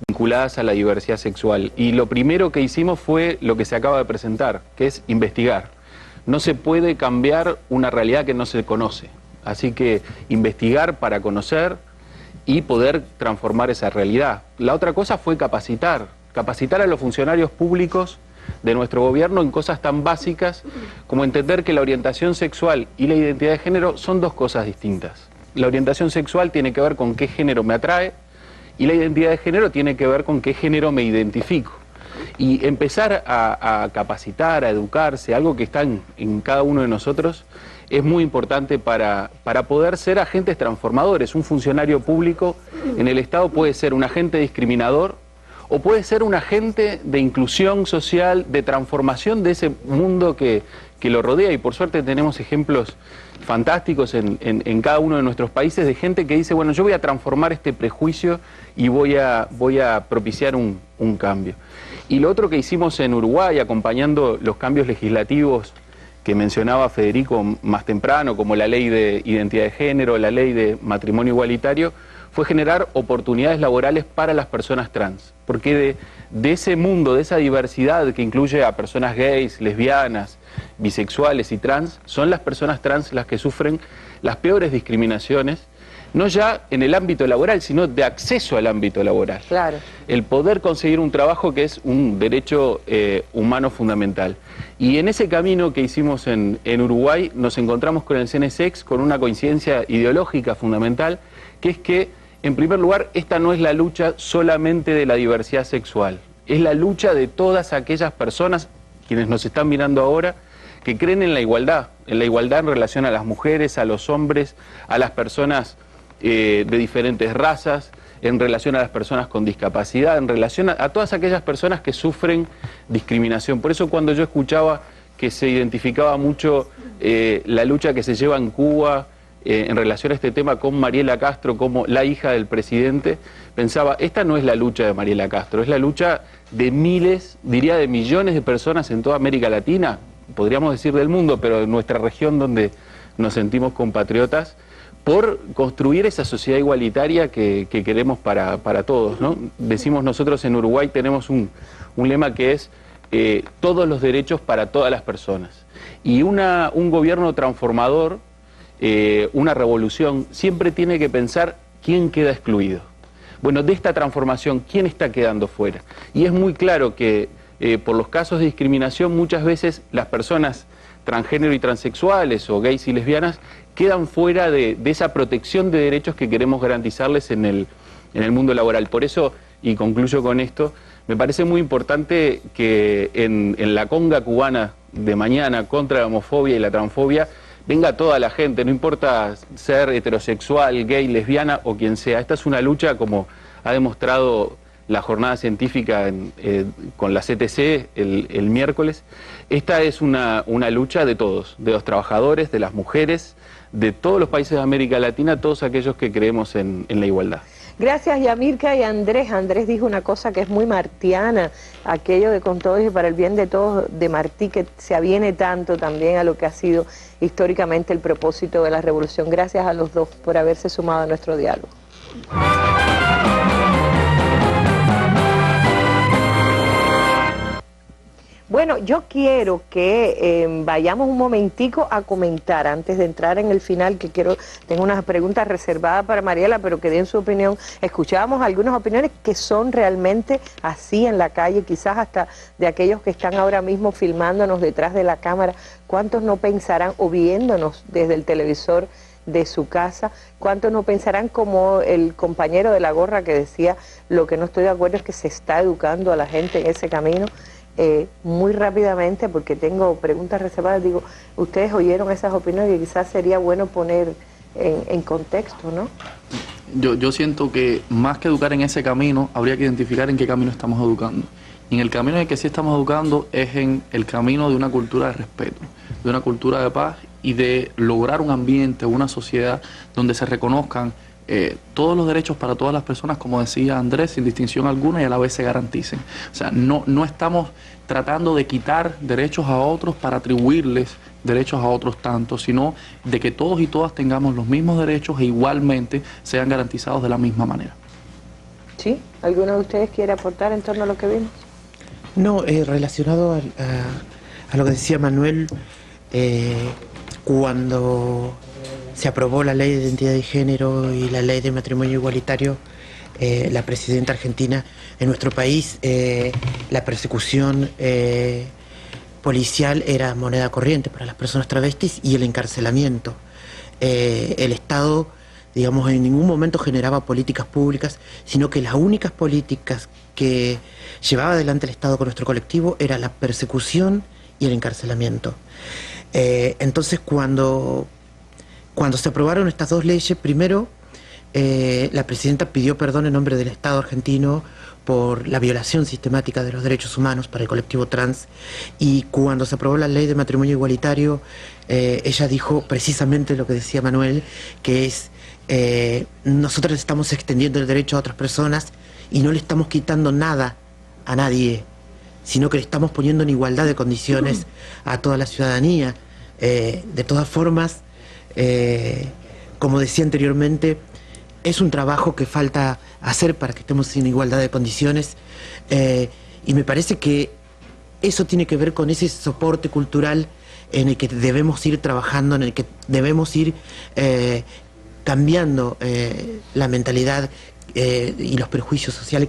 vinculadas a la diversidad sexual. Y lo primero que hicimos fue lo que se acaba de presentar, que es investigar. No se puede cambiar una realidad que no se conoce. Así que investigar para conocer y poder transformar esa realidad. La otra cosa fue capacitar a los funcionarios públicos de nuestro gobierno en cosas tan básicas como entender que la orientación sexual y la identidad de género son dos cosas distintas. La orientación sexual tiene que ver con qué género me atrae, y la identidad de género tiene que ver con qué género me identifico. Y empezar a capacitar, a educarse, algo que está en cada uno de nosotros, es muy importante para poder ser agentes transformadores. Un funcionario público en el Estado puede ser un agente discriminador o puede ser un agente de inclusión social, de transformación de ese mundo que lo rodea. Y por suerte tenemos ejemplos fantásticos en cada uno de nuestros países de gente que dice, bueno, yo voy a transformar este prejuicio y voy a propiciar un cambio. Y lo otro que hicimos en Uruguay, acompañando los cambios legislativos que mencionaba Federico más temprano, como la ley de identidad de género, la ley de matrimonio igualitario, fue generar oportunidades laborales para las personas trans. Porque de ese mundo, de esa diversidad que incluye a personas gays, lesbianas, bisexuales y trans, son las personas trans las que sufren las peores discriminaciones, no ya en el ámbito laboral, sino de acceso al ámbito laboral. Claro. El poder conseguir un trabajo que es un derecho humano fundamental. Y en ese camino que hicimos en Uruguay, nos encontramos con el CNSEX con una coincidencia ideológica fundamental, que es que, en primer lugar, esta no es la lucha solamente de la diversidad sexual, es la lucha de todas aquellas personas quienes nos están mirando ahora, que creen en la igualdad en relación a las mujeres, a los hombres, a las personas de diferentes razas, en relación a las personas con discapacidad, en relación a todas aquellas personas que sufren discriminación. Por eso cuando yo escuchaba que se identificaba mucho la lucha que se lleva en Cuba en relación a este tema con Mariela Castro como la hija del presidente, pensaba, esta no es la lucha de Mariela Castro, es la lucha de miles, diría de millones de personas en toda América Latina, podríamos decir del mundo, pero en nuestra región donde nos sentimos compatriotas, por construir esa sociedad igualitaria que queremos para todos, ¿no? Decimos nosotros en Uruguay, tenemos un lema que es todos los derechos para todas las personas. Y un gobierno transformador, una revolución, siempre tiene que pensar quién queda excluido. Bueno, de esta transformación, ¿quién está quedando fuera? Y es muy claro que por los casos de discriminación muchas veces las personas transgénero y transexuales o gays y lesbianas quedan fuera de esa protección de derechos que queremos garantizarles en el mundo laboral. Por eso, y concluyo con esto, me parece muy importante que en la conga cubana de mañana contra la homofobia y la transfobia venga toda la gente, no importa ser heterosexual, gay, lesbiana o quien sea. Esta es una lucha, como ha demostrado la jornada científica con la CTC el miércoles. Esta es una lucha de todos, de los trabajadores, de las mujeres, de todos los países de América Latina, todos aquellos que creemos en la igualdad. Gracias, Yamirka y Andrés. Andrés dijo una cosa que es muy martiana, aquello de con todos y para el bien de todos de Martí, que se aviene tanto también a lo que ha sido históricamente el propósito de la revolución. Gracias a los dos por haberse sumado a nuestro diálogo. Bueno, yo quiero que vayamos un momentico a comentar, antes de entrar en el final, que tengo unas preguntas reservadas para Mariela, pero que den su opinión. Escuchábamos algunas opiniones que son realmente así en la calle, quizás hasta de aquellos que están ahora mismo filmándonos detrás de la cámara. ¿Cuántos no pensarán, o viéndonos desde el televisor de su casa, cuántos no pensarán como el compañero de la gorra que decía, lo que no estoy de acuerdo es que se está educando a la gente en ese camino? Muy rápidamente, porque tengo preguntas reservadas, digo, ustedes oyeron esas opiniones que quizás sería bueno poner en contexto, ¿no? Yo siento que más que educar en ese camino, habría que identificar en qué camino estamos educando. Y en el camino en el que sí estamos educando es en el camino de una cultura de respeto, de una cultura de paz y de lograr un ambiente, una sociedad donde se reconozcan todos los derechos para todas las personas, como decía Andrés, sin distinción alguna, y a la vez se garanticen. O sea, no estamos tratando de quitar derechos a otros para atribuirles derechos a otros tantos, sino de que todos y todas tengamos los mismos derechos e igualmente sean garantizados de la misma manera. ¿Sí? ¿Alguno de ustedes quiere aportar en torno a lo que vimos? No, relacionado a lo que decía Manuel, cuando se aprobó la ley de identidad de género y la ley de matrimonio igualitario, la presidenta argentina, en nuestro país la persecución policial era moneda corriente para las personas travestis y el encarcelamiento. El Estado, digamos, en ningún momento generaba políticas públicas, sino que las únicas políticas que llevaba adelante el Estado con nuestro colectivo era la persecución y el encarcelamiento. Entonces, cuando se aprobaron estas dos leyes, primero la presidenta pidió perdón en nombre del Estado argentino por la violación sistemática de los derechos humanos para el colectivo trans, y cuando se aprobó la ley de matrimonio igualitario, ella dijo precisamente lo que decía Manuel, que es nosotros estamos extendiendo el derecho a otras personas y no le estamos quitando nada a nadie, sino que le estamos poniendo en igualdad de condiciones a toda la ciudadanía. De todas formas, como decía anteriormente, es un trabajo que falta hacer para que estemos en igualdad de condiciones, y me parece que eso tiene que ver con ese soporte cultural en el que debemos ir trabajando, en el que debemos ir cambiando la mentalidad y los prejuicios sociales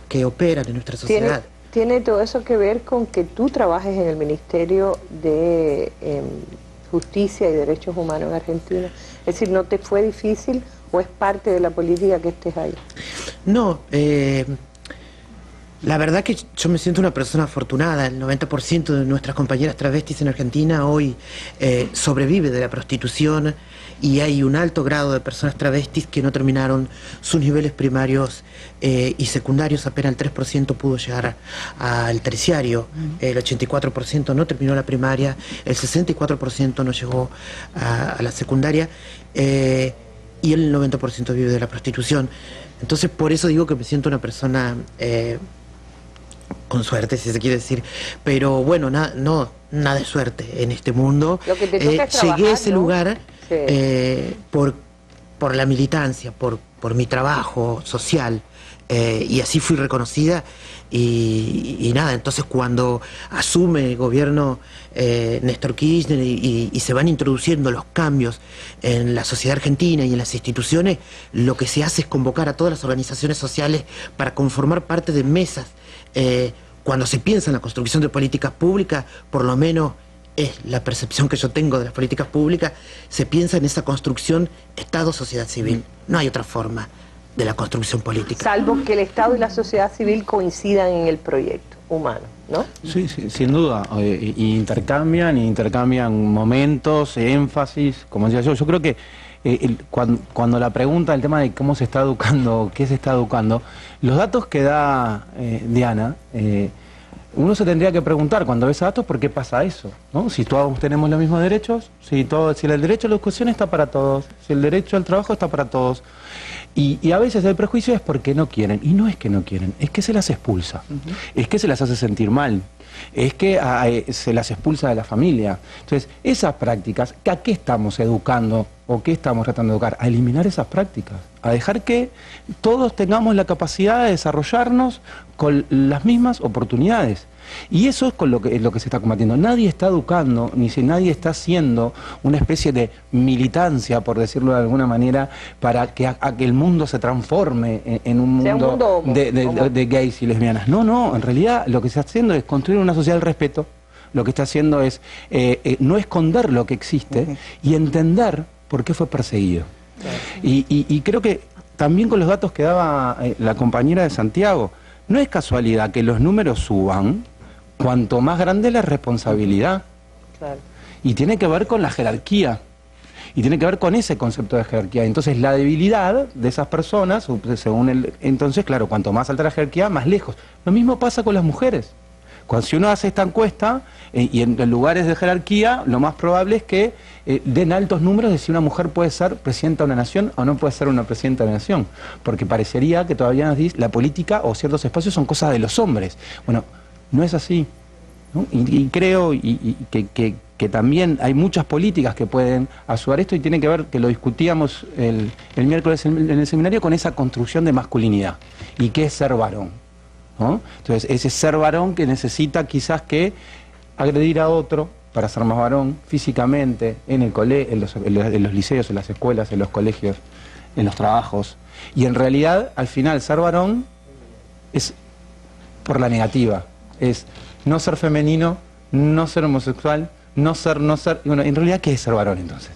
que operan en nuestra sociedad. ¿Tiene todo eso que ver con que tú trabajes en el Ministerio de Justicia y Derechos Humanos en Argentina? Es decir, ¿no te fue difícil o es parte de la política que estés ahí? No, La verdad que yo me siento una persona afortunada. El 90% de nuestras compañeras travestis en Argentina hoy sobrevive de la prostitución, y hay un alto grado de personas travestis que no terminaron sus niveles primarios y secundarios. Apenas el 3% pudo llegar al terciario, el 84% no terminó la primaria, el 64% no llegó a la secundaria, y el 90% vive de la prostitución. Entonces, por eso digo que me siento una persona con suerte, si se quiere decir, pero bueno, nada de suerte en este mundo. Lo que te toca es trabajar, llegué a ese ¿no? lugar Sí. por la militancia, por mi trabajo social, y así fui reconocida, y nada. Entonces, cuando asume el gobierno Néstor Kirchner y se van introduciendo los cambios en la sociedad argentina y en las instituciones, lo que se hace es convocar a todas las organizaciones sociales para conformar parte de mesas. Cuando se piensa en la construcción de políticas públicas, por lo menos es la percepción que yo tengo de las políticas públicas, se piensa en esa construcción Estado-sociedad civil. No hay otra forma de la construcción política. Salvo que el Estado y la sociedad civil coincidan en el proyecto humano, ¿no? Sí, sin duda. Intercambian momentos, énfasis, como decía yo creo que cuando la pregunta del tema de cómo se está educando, qué se está educando, los datos que da Diana, uno se tendría que preguntar cuando ve esos datos por qué pasa eso, ¿no? Si todos tenemos los mismos derechos, si el derecho a la educación está para todos, si el derecho al trabajo está para todos. Y a veces el prejuicio es porque no quieren, y no es que no quieren, es que se las expulsa, es que se las hace sentir mal, es que se las expulsa de la familia. Entonces, esas prácticas, ¿a qué estamos educando o qué estamos tratando de educar? A eliminar esas prácticas, a dejar que todos tengamos la capacidad de desarrollarnos con las mismas oportunidades. Y eso es con lo que se está combatiendo. Nadie está educando, nadie está haciendo una especie de militancia, por decirlo de alguna manera, para que el mundo se transforme en un mundo de gays y lesbianas. No, en realidad lo que se está haciendo es construir una sociedad del respeto. Lo que está haciendo es no esconder lo que existe y entender por qué fue perseguido. Y creo que también con los datos que daba la compañera de Santiago, no es casualidad que los números suban cuanto más grande la responsabilidad. Claro. Y tiene que ver con la jerarquía. Y tiene que ver con ese concepto de jerarquía. Entonces, la debilidad de esas personas, entonces, claro, cuanto más alta la jerarquía, más lejos. Lo mismo pasa con las mujeres. Si uno hace esta encuesta, y en lugares de jerarquía, lo más probable es que den altos números de si una mujer puede ser presidenta de una nación o no puede ser una presidenta de una nación. Porque parecería que todavía nos dice la política o ciertos espacios son cosas de los hombres. Bueno, no es así, ¿no? Y creo que también hay muchas políticas que pueden ayudar esto, y tiene que ver, que lo discutíamos el miércoles en el seminario, con esa construcción de masculinidad y qué es ser varón, ¿no? Entonces, ese ser varón que necesita quizás que agredir a otro para ser más varón físicamente, en los liceos, en las escuelas, en los colegios, en los trabajos. Y en realidad, al final, ser varón es por la negativa. Es no ser femenino, no ser homosexual, no ser... Bueno, en realidad, ¿qué es ser varón entonces?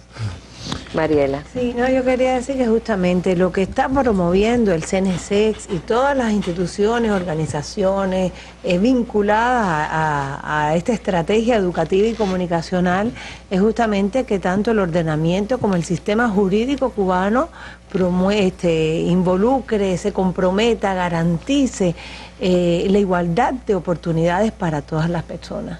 Mariela. Sí, no, yo quería decir que justamente lo que está promoviendo el CNSEX y todas las instituciones, organizaciones vinculadas a esta estrategia educativa y comunicacional es justamente que tanto el ordenamiento como el sistema jurídico cubano involucre, se comprometa, garantice la igualdad de oportunidades para todas las personas.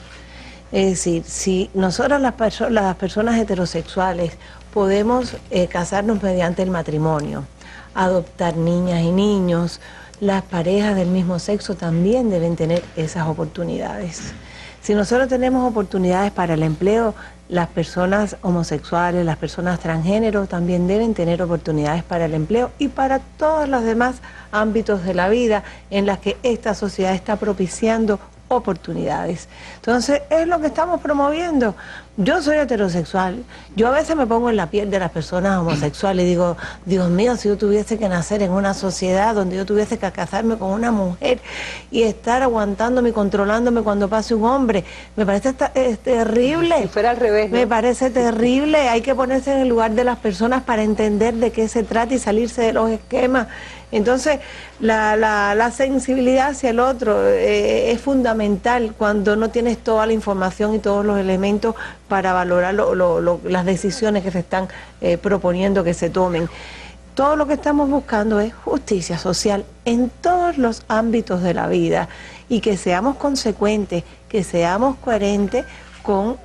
Es decir, si nosotros las personas heterosexuales podemos casarnos mediante el matrimonio, adoptar niñas y niños, las parejas del mismo sexo también deben tener esas oportunidades. Si nosotros tenemos oportunidades para el empleo, las personas homosexuales, las personas transgénero también deben tener oportunidades para el empleo y para todos los demás ámbitos de la vida en las que esta sociedad está propiciando oportunidades. Entonces, es lo que estamos promoviendo. Yo soy heterosexual, yo a veces me pongo en la piel de las personas homosexuales y digo, Dios mío, si yo tuviese que nacer en una sociedad donde yo tuviese que casarme con una mujer y estar aguantándome y controlándome cuando pase un hombre, me parece terrible. Si fuera al revés, ¿no? Me parece terrible. Hay que ponerse en el lugar de las personas para entender de qué se trata y salirse de los esquemas Entonces, la sensibilidad hacia el otro es fundamental cuando no tienes toda la información y todos los elementos para valorar las decisiones que se están proponiendo que se tomen. Todo lo que estamos buscando es justicia social en todos los ámbitos de la vida y que seamos consecuentes, que seamos coherentes con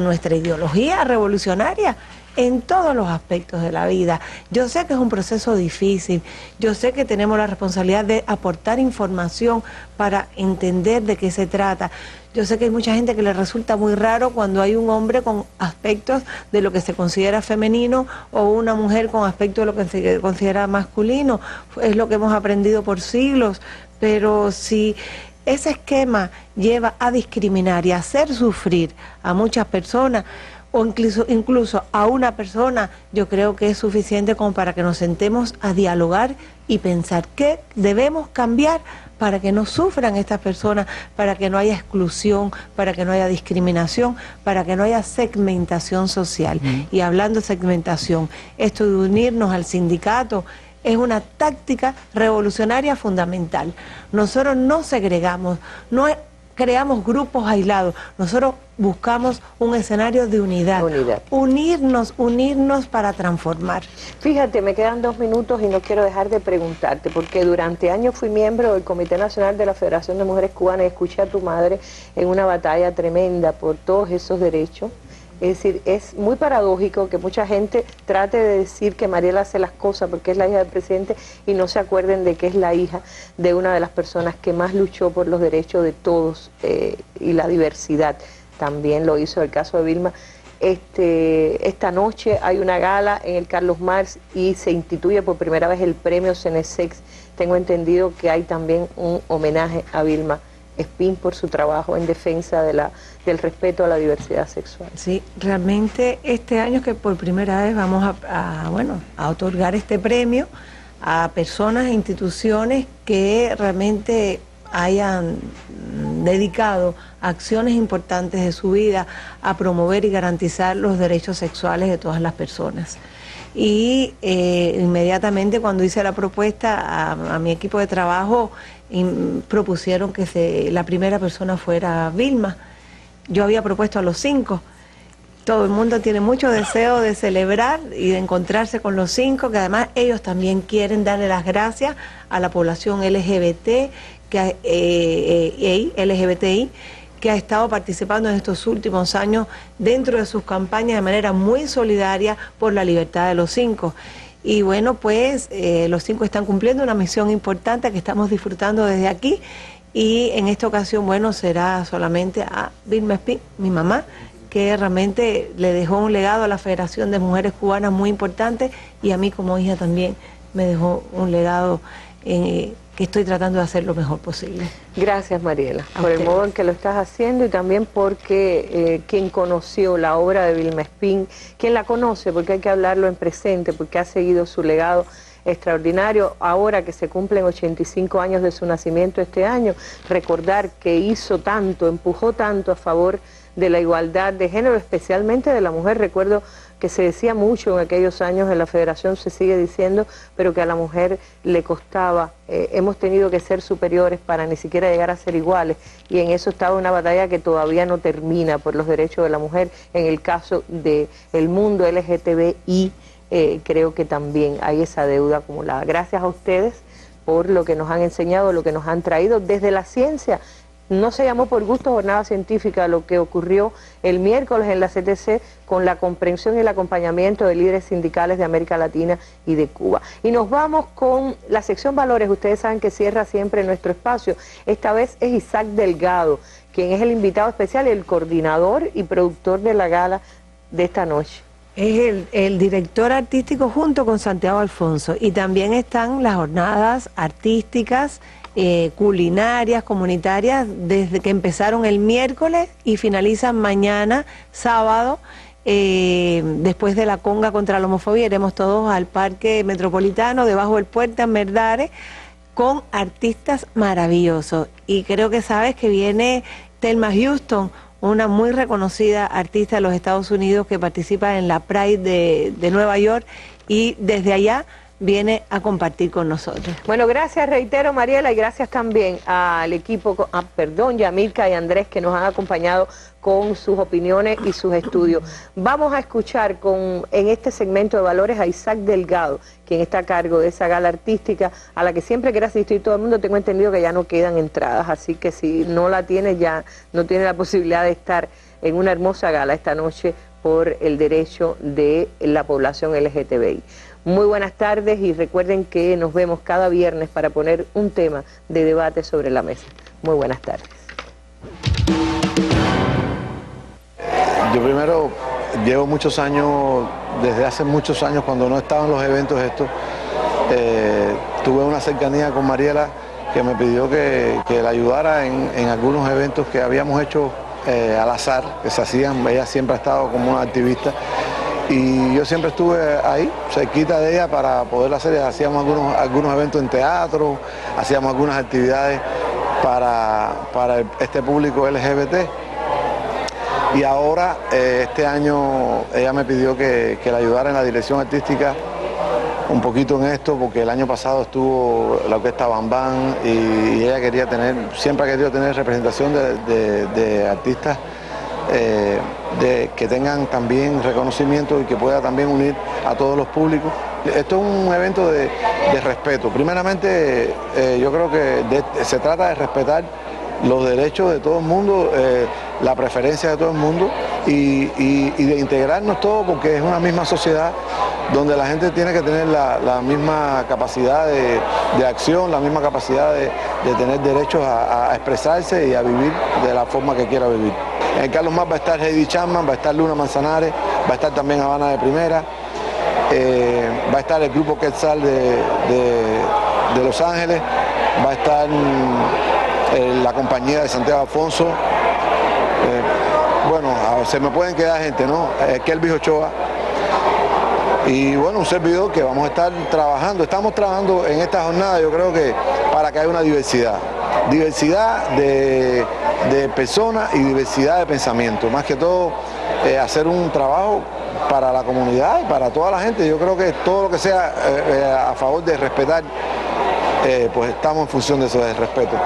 nuestra ideología revolucionaria en todos los aspectos de la vida. Yo sé que es un proceso difícil, yo sé que tenemos la responsabilidad de aportar información para entender de qué se trata. Yo sé que hay mucha gente que le resulta muy raro cuando hay un hombre con aspectos de lo que se considera femenino o una mujer con aspectos de lo que se considera masculino. Es lo que hemos aprendido por siglos, pero si ese esquema lleva a discriminar y a hacer sufrir a muchas personas, o incluso a una persona, yo creo que es suficiente como para que nos sentemos a dialogar y pensar qué debemos cambiar para que no sufran estas personas, para que no haya exclusión, para que no haya discriminación, para que no haya segmentación social. Y hablando de segmentación, esto de unirnos al sindicato es una táctica revolucionaria fundamental. Nosotros no segregamos, no creamos grupos aislados, nosotros buscamos un escenario de unidad. Unirnos para transformar. Fíjate, me quedan 2 minutos y no quiero dejar de preguntarte, porque durante años fui miembro del Comité Nacional de la Federación de Mujeres Cubanas y escuché a tu madre en una batalla tremenda por todos esos derechos. Es decir, es muy paradójico que mucha gente trate de decir que Mariela hace las cosas porque es la hija del presidente y no se acuerden de que es la hija de una de las personas que más luchó por los derechos de todos y la diversidad. También lo hizo el caso de Vilma. Esta noche hay una gala en el Carlos Marx y se instituye por primera vez el premio Cenesex. Tengo entendido que hay también un homenaje a Vilma Espín por su trabajo en defensa del respeto a la diversidad sexual. Sí, realmente este año es que por primera vez vamos a otorgar este premio a personas e instituciones que realmente hayan dedicado acciones importantes de su vida a promover y garantizar los derechos sexuales de todas las personas. Y inmediatamente cuando hice la propuesta a mi equipo de trabajo, propusieron que la primera persona fuera Vilma. Yo había propuesto a los 5. Todo el mundo tiene mucho deseo de celebrar y de encontrarse con los 5, que además ellos también quieren darle las gracias a la población LGBTI, que ha estado participando en estos últimos años dentro de sus campañas de manera muy solidaria por la libertad de los 5. Y bueno, pues los 5 están cumpliendo una misión importante que estamos disfrutando desde aquí. Y en esta ocasión, bueno, será solamente a Vilma Espín, mi mamá, que realmente le dejó un legado a la Federación de Mujeres Cubanas muy importante, y a mí como hija también me dejó un legado que estoy tratando de hacer lo mejor posible. Gracias, Mariela, por el modo en que lo estás haciendo y también porque quien conoció la obra de Vilma Espín, quien la conoce, porque hay que hablarlo en presente, porque ha seguido su legado extraordinario, ahora que se cumplen 85 años de su nacimiento este año, recordar que hizo tanto, empujó tanto a favor de la igualdad de género, especialmente de la mujer. Recuerdo que se decía mucho en aquellos años, en la Federación se sigue diciendo, pero que a la mujer le costaba, hemos tenido que ser superiores para ni siquiera llegar a ser iguales, y en eso estaba una batalla que todavía no termina por los derechos de la mujer. En el caso del mundo LGTBI, creo que también hay esa deuda acumulada. Gracias a ustedes por lo que nos han enseñado, lo que nos han traído desde la ciencia. No se llamó por gusto jornada científica lo que ocurrió el miércoles en la CTC con la comprensión y el acompañamiento de líderes sindicales de América Latina y de Cuba. Y nos vamos con la sección Valores. Ustedes saben que cierra siempre nuestro espacio. Esta vez es Isaac Delgado, quien es el invitado especial, el coordinador y productor de la gala de esta noche. Es el director artístico junto con Santiago Alfonso, y también están las jornadas artísticas, culinarias, comunitarias, desde que empezaron el miércoles y finalizan mañana, sábado. Después de la conga contra la homofobia iremos todos al Parque Metropolitano, debajo del puente en Merdares, con artistas maravillosos. Y creo que sabes que viene Thelma Houston, una muy reconocida artista de los Estados Unidos que participa en la Pride de Nueva York, y desde allá viene a compartir con nosotros. Bueno, gracias, reitero, Mariela, y gracias también al equipo, Yamilka y Andrés, que nos han acompañado con sus opiniones y sus estudios. Vamos a escuchar en este segmento de valores a Isaac Delgado, quien está a cargo de esa gala artística, a la que siempre quiere asistir todo el mundo. Tengo entendido que ya no quedan entradas, así que si no la tiene, ya no tiene la posibilidad de estar en una hermosa gala esta noche por el derecho de la población LGTBI. Muy buenas tardes y recuerden que nos vemos cada viernes para poner un tema de debate sobre la mesa. Muy buenas tardes. Yo primero llevo muchos años, desde hace muchos años cuando no estaba en los eventos estos, tuve una cercanía con Mariela que me pidió que la ayudara en algunos eventos que habíamos hecho al azar, que se hacían. Ella siempre ha estado como una activista y yo siempre estuve ahí, cerquita de ella para poder hacer. Hacíamos algunos eventos en teatro, hacíamos algunas actividades para este público LGBT. Y ahora, este año, ella me pidió que la ayudara en la dirección artística un poquito en esto, porque el año pasado estuvo la orquesta Bam Bam y ella siempre ha querido tener representación de artistas que tengan también reconocimiento y que pueda también unir a todos los públicos. Esto es un evento de respeto. Primeramente, yo creo que se trata de respetar los derechos de todo el mundo, la preferencia de todo el mundo y de integrarnos todos, porque es una misma sociedad donde la gente tiene que tener la misma capacidad de acción, la misma capacidad de tener derechos a expresarse y a vivir de la forma que quiera vivir. En Carlos Mar va a estar Heidi Chapman, va a estar Luna Manzanares, va a estar también Habana de Primera, va a estar el grupo Quetzal de Los Ángeles, va a estar la compañía de Santiago Alfonso, bueno, se me pueden quedar gente, ¿no? Kelvis Ochoa, y bueno, un servidor que vamos a estar trabajando, estamos trabajando en esta jornada, yo creo que para que haya una diversidad de personas y diversidad de pensamiento, más que todo hacer un trabajo para la comunidad y para toda la gente. Yo creo que todo lo que sea a favor de respetar, pues estamos en función de eso, del respeto.